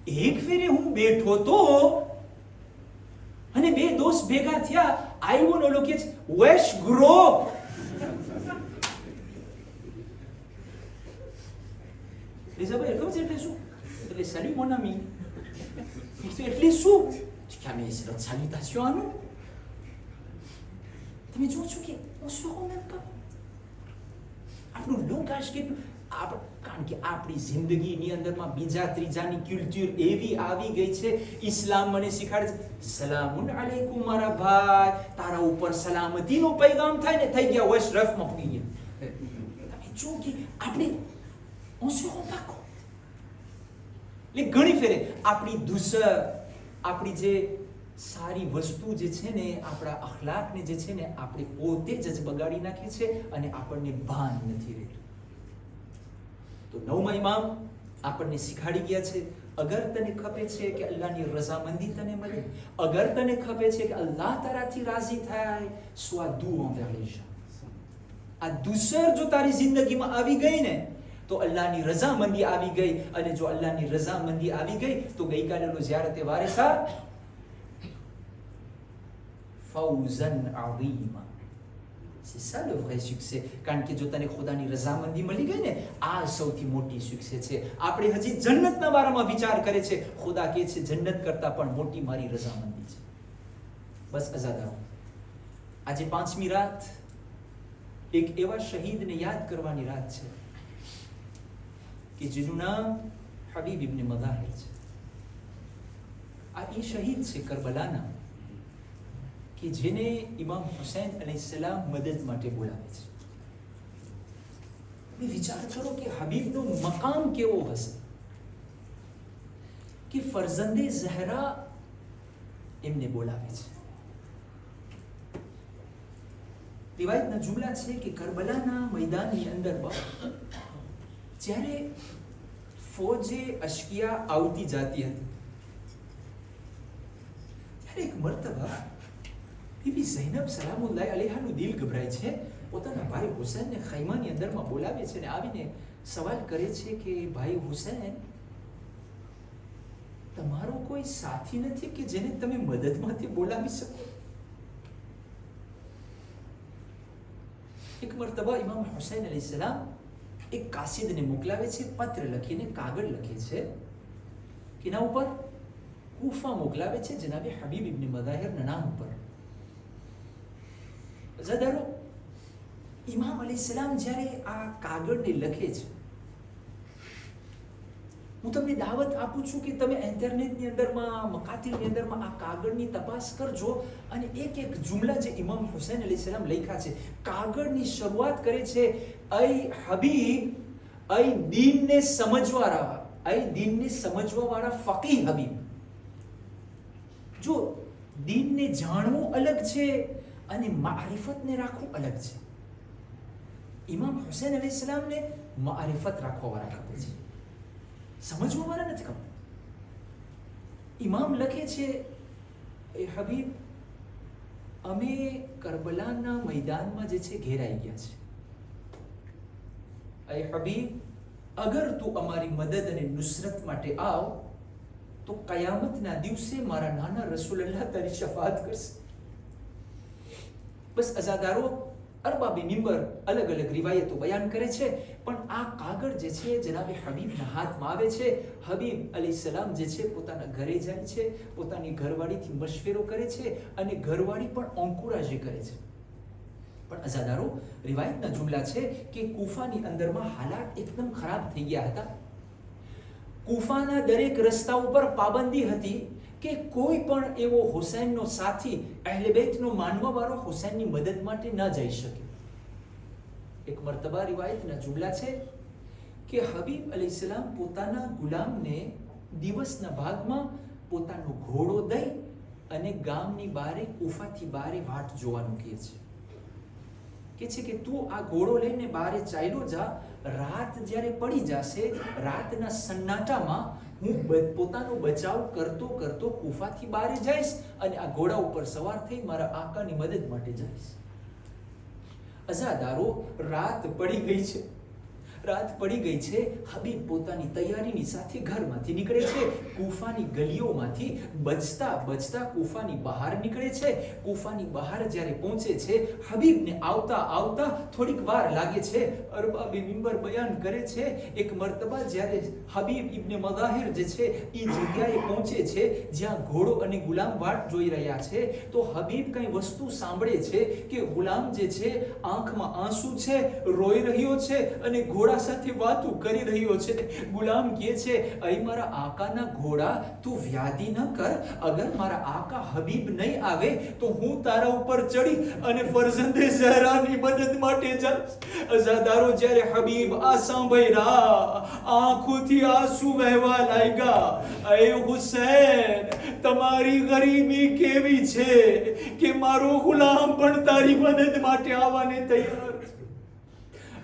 એક ફેરે હું બેઠો તો અને બે દોસ્ત ભેગા થયા, આવ્યો ને ઓલો કે છે વેશ grow. Isabelle, comment c'est fait ça? એટલે salut mon ami. એટલે શું? કે mais c'est notre salutation à nous. તમે જો છો કે on se rend même pas. આપણું લોકાશ કેટલું કારણ કે આપણી જિંદગીની અંદરમાં બીજા ત્રીજાની કલ્ચર એવી આવી ગઈ છે. ઇસ્લામ મને શીખવાડે છે સલામુન અલૈકુમ મારા ભાઈ, તારા ઉપર સલામતીનો પૈગામ થાય ને થઈ ગયા વશ રફમાં પૂરી ગયા. તમે જો કે આપણે on se rend pas compte. એટલે ઘણી ફેરે આપણી દૂસર, આપણી જે સારી વસ્તુ જે છે ને, આપણા અખલાકને જે છે ને, આપણે પોતે જ બગાડી નાખીએ છે અને આપણને ભાન નથી રહેતું. તો નવમા ઇમામ આપણને શીખાડી ગયા છે, અગર તને ખપે છે કે અલ્લાહની રઝામંદી તને મળે, અગર તને ખપે છે કે અલ્લાહ તારાથી રાજી થાય, સોis doux envers les gens. આ દૂસર જો તારી જિંદગીમાં આવી ગઈ ને તો અલ્લાહની રઝામંદી આવી ગઈ. અને જો અલ્લાહની રઝામંદી આવી ગઈ તો ગઈકાલેનો ઝિયારતે વારિસા ફૌઝન અઝીમા. C'est ça le vrai succès. કારણ કે જો તને ખુદાની રઝામંદી મળી ગઈ ને, આ સૌથી મોટી સુક્સે છે. આપણે હજી જન્નતના બારામાં વિચાર કરે છે, ખુદા કહે છે જન્નત કરતા પણ મોટી મારી રઝામંદી છે. બસ અઝાદારો, આજે 5મી રાત એક એવા શહીદને યાદ કરવાની રાત છે કે જેનું નામ હબીબ ઇબ્ન મઝાહિર છે. આ એ શહીદ છે કરબલાના કે જેને ઇમામ હુસૈન અલૈહિસ્સલામ મદદ માટે બોલાવે છે. તમે વિચાર કરો કે હબીબનો મકામ કેવો હશે કે ફરઝંદે ઝહરા એમને બોલાવે છે. રિવાયતના જુમલા છે કે કરબલાના મેદાનની અંદર જ્યારે ફોજે અશ્કિયા આવતી જાતી હતી ત્યારે એક મર્તબા બીબી ઝૈનબ સલામુલ્લાહ અલૈહાનું દિલ ગભરાય છે. પોતાના ભાઈ હુસૈનને ખૈમાની અંદરમાં બોલાવે છે અને આવીને સવાલ કરે છે કે ભાઈ હુસૈન, તમારો કોઈ સાથી નથી કે જેને તમે મદદમાંથી બોલાવી શકો? એક મર્તબા ઇમામ હુસૈન અલૈહિસ્સલામ એક કાસિદને મોકલાવે છે, પત્ર લખીને કાગળ લખે છે કે એના ઉપર કૂફા મોકલાવે છે જનાબે હબીબ ઇબ્ન મઝાહિરના નામ ઉપર. અઝાદારો, ઇમામ અલૈહિસ્સલામ જ્યારે આ કાગળને લખે છે, હું તમને દાવત આપું છું કે તમે ઇન્ટરનેટની અંદરમાં, મકાતિલની અંદરમાં આ કાગળની તપાસ કરજો અને એક એક જુમલા જે ઇમામ હુસૈન અલૈહિસ્સલામ લખ્યા છે, કાગળની શરૂઆત કરે છે અય હબીબ, અય દીનને સમજવા વાળા ફકીહ હબીબ. જો દીનને જાણવું અલગ છે અને મારિફતને રાખવું અલગ છે. ઇમામ હુસૈન અલૈહિસ્સલામને મારિફત રાખવા વાળા ખબર છે, સમજવા વાળા નથી ખબર. ઇમામ લખે છે એ હબીબ, અમે કરબલાના મેદાનમાં જે છે ઘેરાઈ ગયા છે. એ હબીબ, અગર તું અમારી મદદ અને નુસરત માટે આવ તો કયામતના દિવસે મારા નાના રસૂલલ્લાહ તારી શફાત કરશે. બસ અઝાદારો, અરબાબે મિંબર અલગ અલગ રિવાયતો બયાન કરે છે, પણ આ કાગળ જે છે જનાબે હબીબના હાથમાં આવે છે. હબીબ અલૈહિસ્સલામ જે છે પોતાના ઘરે જાય છે, પોતાની ઘરવાળીથી મશવરો કરે છે અને ઘરવાળી પણ અંકુરાજી કરે છે. પણ અઝાદારો, રિવાયતના જુમલા છે કે કૂફાની અંદરમાં હાલાત એકદમ ખરાબ થઈ ગયા હતા. કૂફાના દરેક રસ્તા ઉપર પાબંદી હતી કે કોઈ પણ એવો હુસૈનનો સાથી, અહેલે બેતનો માનવા વાળો હુસૈનની મદદ માટે ન જઈ શકે. એક મર્તબા રિવાયતના જુમલા છે કે હબીબ અલૈહિસ્સલામ પોતાના ગુલામને દિવસના ભાગમાં પોતાનો ઘોડો દઈ અને ગામની બારે, કૂફાથી બારે વાટ જોવાનું કહે છે કે તું આ ઘોડો લઈને બારે ચાલ્યો જા, રાત જ્યારે પડી જશે, રાતના સન્નાટામાં હું પોતાનો બચાવ કરતો કરતો કૂફાથી બારે જઈશ અને આ ઘોડા ઉપર સવાર થઈ મારા આકાની મદદ માટે જઈશ. અઝાદારો, રાત પડી ગઈ છે. હબીબ પોતાની તૈયારીની સાથે ઘરમાંથી નીકળે છે. કૂફાની ગલીઓમાંથી બચતા કૂફાની બહાર નીકળે છે. કૂફાની બહાર જ્યારે પહોંચે છે, હબીબને આવતા થોડીક વાર લાગે છે. અરબાબે મિંબર બયાન કરે છે, એક મર્તબા જ્યારે હબીબ ઇબ્ને મગાહિર જે છે એ જગ્યાએ પહોંચે છે જ્યાં ઘોડો અને ગુલામ વાટ જોઈ રહ્યા છે, તો હબીબ કઈ વસ્તુ સાંભળે છે કે ગુલામ જે છે આંખમાં આંસુ છે, રોઈ રહ્યો છે અને ઘોડા સાથે વાતો કરી રહ્યો છે. ગુલામ કહે છે, અહીં મારા આકાના ઘોડા, તું વ્યાધિ ન કર. અગર મારા આકા હબીબ નહીં આવે તો હું તારા ઉપર ચડી અને ફરઝંદે ઝહરાની મદદ માટે જાઈશ. અઝાદારો, જ્યારે હબીબ આ સાંભળ્યા, આંખોથી આંસુ વહેવા લાગ્યા. એ હુસૈન, તમારી ગરીબી કેવી છે કે મારો ગુલામ પણ તારી મદદ માટે આવવાને તૈયાર.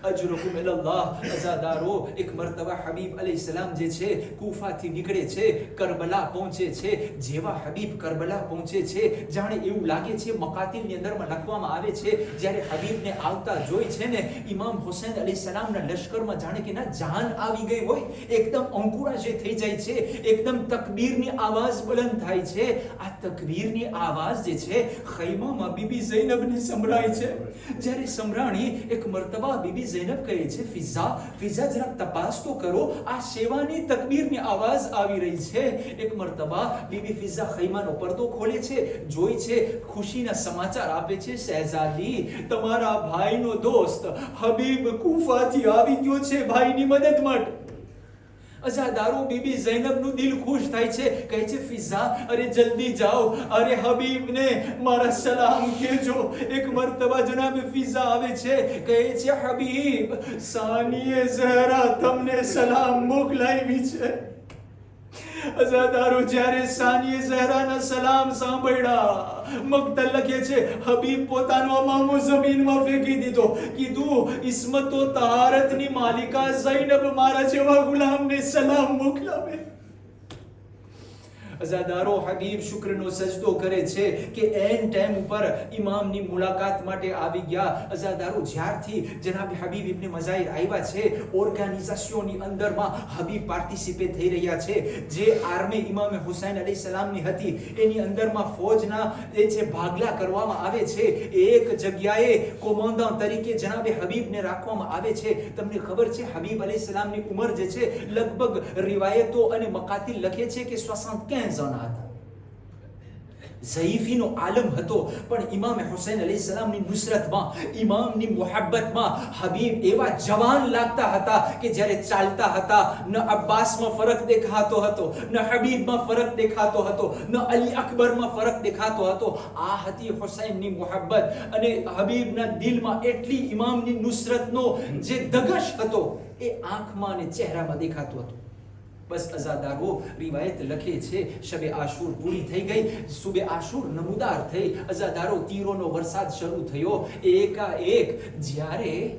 અજરકુમ ઇલલ્લાહ. અઝાદારો, એક મર્તબા હબીબ અલૈહિસ્સલામ જે છે કૂફાથી નીકળે છે, કરબલા પહોંચે છે. જેવા હબીબ કરબલા પહોંચે છે, જાણે એવું લાગે છે, મકાતિલની અંદરમાં લખવામાં આવે છે, જ્યારે હબીબને આવતા જોઈ છે ને, ઇમામ હુસૈન અલૈહિસ્સલામના લશ્કરમાં જાણે કે ના જાન આવી ગઈ હોય, એકદમ અંકુરા જે થઈ જાય છે, એકદમ તકબીરની આવાજ બુલંદ થાય છે. આ તકબીરની આવાજ જે છે ખૈમામાં બીબી ઝૈનબને સંભળાય છે. જ્યારે સંભળાણી, એક મર્તબા બીબી ઝૈનબ કહે છે, ફિઝા જરા તપાસ તો કરો, આ શેવાની તકબીરની આવાજ આવી રહી છે. એક મર્તબા બીબી ફિઝા ખૈમાનો પડદો ખોલે છે, જોઈ છે, ખુશીના સમાચાર આપે છે, શહેઝાદી, તમારા ભાઈનો દોસ્ત હબીબ કૂફાથી આવી ગયો છે ભાઈની મદદ માટે. અઝાદારો, બીબી ઝૈનબનું દિલ ખુશ થાય છે, કહે છે, ફિઝા, અરે જલ્દી જાઓ, અરે હબીબને મારા સલામ કહેજો. એક મર્તબા જનાબ ફિઝા આવે છે, કહે છે, હબીબ, સાનીએ ઝહરા તમને સલામ મોકલાવી છે. અઝાદારો, જ્યારે સાનીએ ઝહરાના સલામ સાંભળ્યા, મક્તલ લખે છે, હબીબ પોતાનો અમામો જમીનમાં ફેંકી દીધો. કીધું, ઇસ્મતો તહારતની માલિકા ઝૈનબ મારા જેવા ગુલામને સલામ મોકલાવે. અઝાદારો, હબીબ શુક્રનો સજદો કરે છે કે એન ટાઈમ ઉપર ઇમામની મુલાકાત માટે આવી ગયા. અઝાદારો, જ્યારથી જનાબ હબીબ ઇબ્ને મઝાહિર આવ્યા છે, ઓર્ગેનાઇઝેશનની અંદરમાં હબીબ પાર્ટિસિપેટ થઈ રહ્યા છે. જે આર્મી ઇમામ હુસૈન અલૈહિસ્સલામની હતી, એની અંદરમાં ફૌજના જે છે ભાગલા કરવામાં આવે છે. એક જગ્યાએ કોમાંડન્ટ તરીકે જનાબ હબીબને રાખવામાં આવે છે. તમને ખબર છે, હબીબ અલૈહિસ્સલામની ઉંમર જે છે લગભગ રિવાયતો અને મકાતિલ લખે છે કે 75 હતા. ઝઈફીનો આલમ હતો, પણ ઇમામ હુસૈન અલૈહિસ્સલામની નુસરતમાં, ઇમામની મોહબ્બતમાં હબીબ એવા જવાન લાગતા હતા કે જ્યારે ચાલતા હતા, ન અબ્બાસમાં ફરક દેખાતો હતો, ન હબીબમાં ફરક દેખાતો હતો, ન અલી અકબરમાં ફરક દેખાતો હતો. આ હતી હુસૈનની મોહબ્બત. અને હબીબના દિલમાં એટલી ઇમામની નુસરતનો જે દગશ હતો, એ આંખમાં અને ચહેરામાં દેખાતો હતો. બસ અઝાદારો, રિવાયત લખે છે, શબે આશુર પૂરી થઈ ગઈ, સુબે આશુર નમુદાર થઈ. અઝાદારો, તીરોનો વરસાદ શરૂ થયો. એકાએક જ્યારે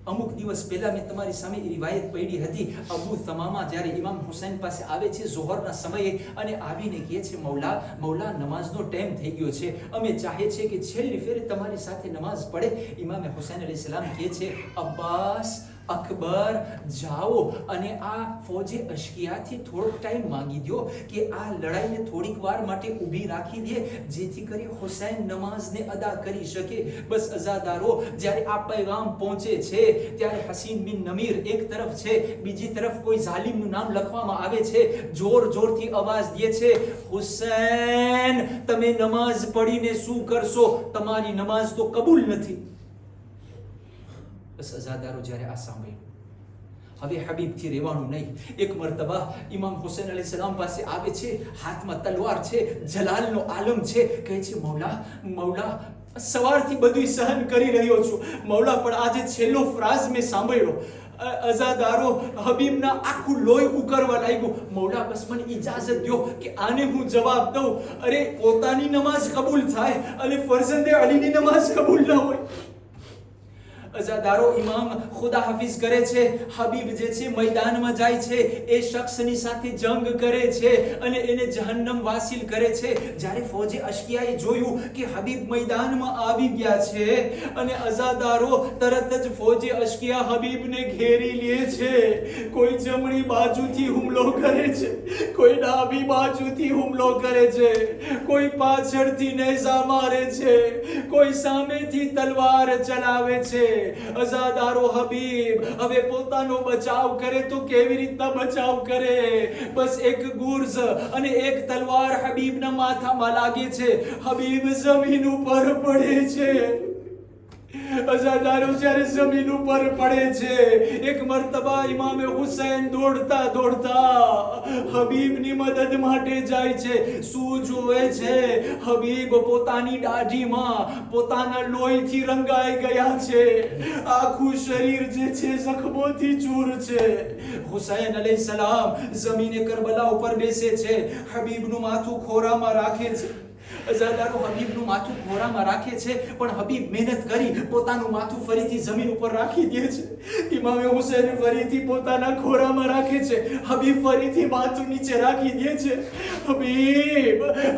અમુક દિવસ પહેલા મેં તમારી સામે રિવાયત પડી હતી, અબુ તમામા જ્યારે ઇમામ હુસૈન પાસે આવે છે ઝોહરના સમયે, અને આવીને કહે છે, મૌલા, નમાઝનો ટાઈમ થઈ ગયો છે, અમે ચાહે છે કે છેલ્લી ફેરે તમારી સાથે નમાઝ પડે. ઇમામ હુસૈન અલૈહિસ્સલામ કહે છે, અબ્બાસ, અકબર, જાઓ અને આ ફૌજે અશકિયાથી થોડોક ટાઈમ માંગી દો કે આ લડાઈને થોડીક વાર માટે ઊભી રાખી દે, જેથી કરી હુસૈન નમાઝને અદા કરી શકે. બસ અઝાદારો, જ્યારે આ પૈગામ પહોંચે છે, ત્યારે હસીન બિન નમીર એક તરફ છે, બીજી તરફ કોઈ ઝાલિમનું નામ લખવામાં આવે છે, જોરથી અવાજ દે છે, હુસૈન, તમે નમાઝ પડીને શું કરશો? તમારી નમાઝ તો કબૂલ નથી. બસ અઝાદારો, જ્યારે આ સાંભળ્યું, હવે હબીબથી રહેવાનું નહીં. એક મર્તબા ઇમામ હુસૈન અલૈહિસ્સલામ પાસે આવે છે, હાથમાં તલવાર છે, જલાલનો આલમ છે, કહે છે, મૌલા, સવારથી બધું સહન કરી રહ્યો છું મૌલા, પણ આજે છેલ્લો ફ્રાઝ મેં સાંભળ્યો. અઝાદારો, હબીબના આખું લોહી ઉકળવા લાગ્યું. મૌલા, બસ મને ઇજાઝત દો કે આને હું જવાબ દઉં. અરે, પોતાની નમાઝ કબૂલ થાય અને ફરઝંદે અલીની નમાઝ કબૂલ ન હોય. અઝાદારો ઇમામ ખુદા હાફિઝ કરે છે, હબીબ જે છે મેદાનમાં જાય છે, એ શખ્સની સાથે જંગ કરે છે અને એને જહન્નમ વાસિલ કરે છે. જ્યારે ફૌજે અશ્કિયાએ જોયું કે હબીબ મેદાનમાં આવી ગયા છે અને અઝાદારો તરત જ ફૌજે અશ્કિયા હબીબને ઘેરી લે છે. કોઈ જમણી બાજુથી હુમલો કરે છે, કોઈ ડાબી બાજુથી હુમલો કરે છે, કોઈ પાછળથી નેઝા મારે છે, કોઈ સામેથી તલવાર ચલાવે છે. અઝાદારો હબીબ હવે પોતાનો બચાવ કરે તો કેવી રીતના બચાવ કરે? બસ એક ગુર્ઝ અને એક તલવાર હબીબના માથામાં લાગે છે. હબીબ જમીન ઉપર પડે છે. અઝાદારો જ્યારે જમીન ઉપર પડે છે, એક મર્તબા ઇમામે હુસૈન દોડતા દોડતા હબીબની મદદ માટે જાય છે. શું જોવે છે? હબીબ પોતાની દાઢીમાં પોતાના લોહીથી રંગાઈ ગયા છે. આખું શરીર જે છે જખમોથી ચૂર છે. હુસૈન અલૈહિસ્સલામ જમીને કરબલા ઉપર બેસે છે, હબીબનું માથું ખોરામાં રાખે છે. અઝાદારો હબીબનું માથું ખોરામાં રાખે છે, પણ હબીબ મહેનત કરી પોતાનું માથું ફરીથી જમીન ઉપર રાખી દે છે. ઇમામે હુસૈન ફરીથી પોતાના ખોરામાં રાખે છે, હબીબ ફરીથી માથું નીચે રાખી દે છે.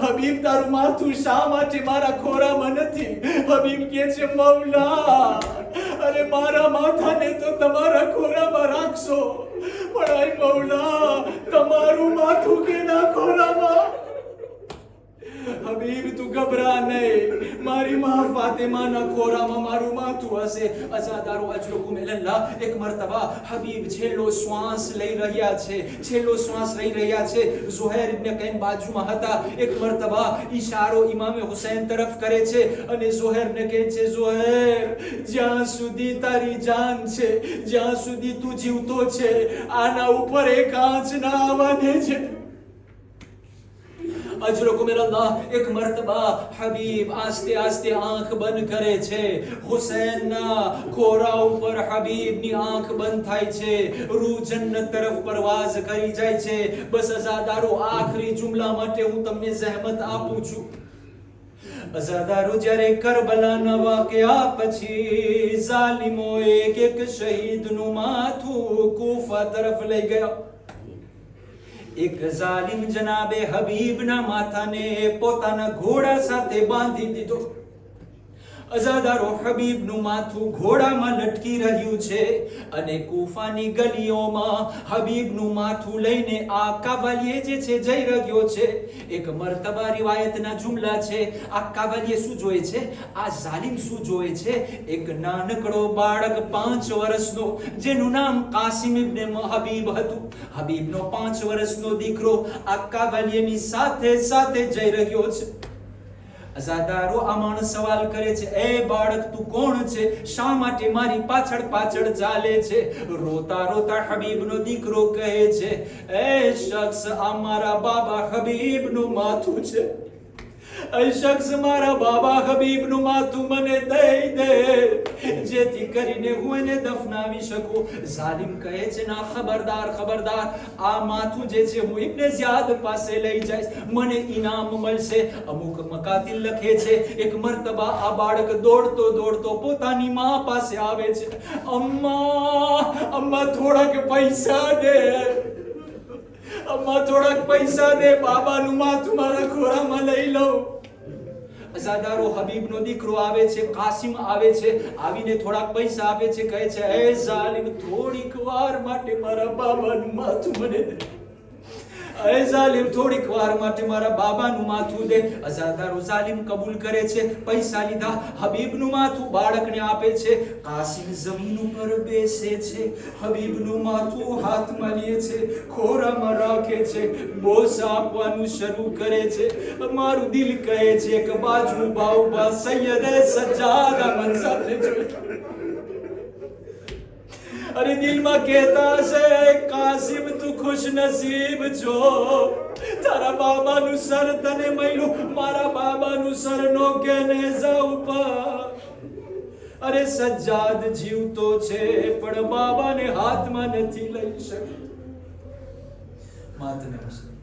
હબીબ તારું માથું શા માટે મારા ખોરામાં નથી? હબીબ કહે છે, મૌલા, અરે મારા માથાને તો તમારા ખોરામાં રાખશો, પણ આય મૌલા, તમારું માથું કેના ખોરામાં? હબીબ તું ગભરા નહીં, મારી માં ફાતિમાના ખોરામાં મારું માથું હશે. અઝાદારો અજલુકુમ ઇલલ્લાહ. એક મર્તબા હબીબ છેલ્લો શ્વાસ લઈ રહ્યા છે, છેલ્લો શ્વાસ લઈ રહ્યા છે. ઝુહૈર ઇબ્ન કૈન બાજુમાં હતા. એક મર્તબા ઈશારો ઇમામે હુસૈન તરફ કરે છે અને ઝુહૈરને કહે છે, ઝુહૈર, જ્યાં સુધી તારી જાન છે, જ્યાં સુધી તું જીવતો છે, આના ઉપર એક આંચ ના આવવા દેજે. અજરકુમ ઇલલ્લાહ. એક મર્તબા હબીબ આસ્તે આસ્તે આંખ બંધ કરે છે. હુસૈનના ખોરા ઉપર હબીબની આંખ બંધ થાય છે. રૂહ જન્નત તરફ પરવાઝ કરી જાય છે. બસ અઝાદારો, આખરી જુમલા માટે હું તમને જહેમત આપું છું. અઝાદારો, જ્યારે કરબલાના વાકયા પછી ઝાલિમોએ એક શહીદનું માથું કૂફા તરફ લઈ ગયા. એક ઝાલિમ જનાબે હબીબના માથાને પોતાના ઘોડા સાથે બાંધી દીધો. અઝાદારો, હબીબનું માથું ઘોડામાં લટકી રહ્યું છે અને કૂફાની ગલીઓમાં હબીબનું માથું લઈને આ કાવલિયે જે છે જઈ રહ્યો છે. એક મર્તબા રિવાયતના જુમલા છે. આ કાવલિયે શું જોએ છે? આ ઝાલિમ શું જોએ છે? એક નાનકડો બાળક 5 વર્ષનો, જેનું નામ કાસિમ ઇબ્ન હબીબ હતું. હબીબનો 5 વર્ષનો દીકરો આ કાવલિયેની સાથે સાથે જઈ રહ્યો છે. અઝાદારો, આ માણસ સવાલ કરે છે, એ બાળક તું કોણ છે? શા માટે મારી પાછળ પાછળ ચાલે છે? રોતા રોતા હબીબનો દીકરો કહે છે, એ શખ્સ, આ મારા બાબા હબીબનું માથું છે. એ શખ્સ મારા બાબા હબીબનું માથું મને દઈ દે, જેથી કરીને હું એને દફનાવી શકું. ઝાલિમ કહે છે, ના, ખબરદાર, ખબરદાર, આ માથું જે છે હું ઇબ્ન ઝિયાદ પાસે લઈ જઈશ, મને ઇનામ મળશે. અમુક મકાતિલ લખે છે, એક મર્તબા આ બાળક દોડતો દોડતો પોતાની માં પાસે આવે છે. અમ્મા, થોડાક પૈસા દે, અમ્મા, થોડાક પૈસા દે, બાબાનું માથું મારા ખોરામાં લઈ લઉં. અઝાદારો, હબીબનો દીકરો આવે છે, કાસિમ આવે છે, આવીને થોડાક પૈસા આપે છે, કહે છે, એ ઝાલિમ, થોડીક વાર માટે મારા બાબાનું માથું મને દે. એ ઝાલિમ, થોડીક વાર માટે મારા બાબાનું માથું દે. અઝાદારો, ઝાલિમ કબૂલ કરે છે. પૈસા લીધા, હબીબનું માથું બાળકને આપે છે. કાસિમ જમીન ઉપર બેસે છે, હબીબનું માથું હાથમાં લે છે, ખોરામાં રાખે છે, બોસ આપવાનું શરૂ કરે છે. મારું દિલ કહે છે કે બાજુ બાઉબા સૈયદ સજ્જાદ મંસાબને જોઈ. અરે દિલમાં કહેતા છે, કાસિમ, તું ખુશ નસીબ છો, તારા બાબાનું સર તને મળ્યું, મારા બાબાનું સર નો કે નેઝા ઉપર. અરે સજ્જાદ જીવતો છે પણ બાબાને હાથમાં નથી લઈ શકતો. માતને મુસ્લિમ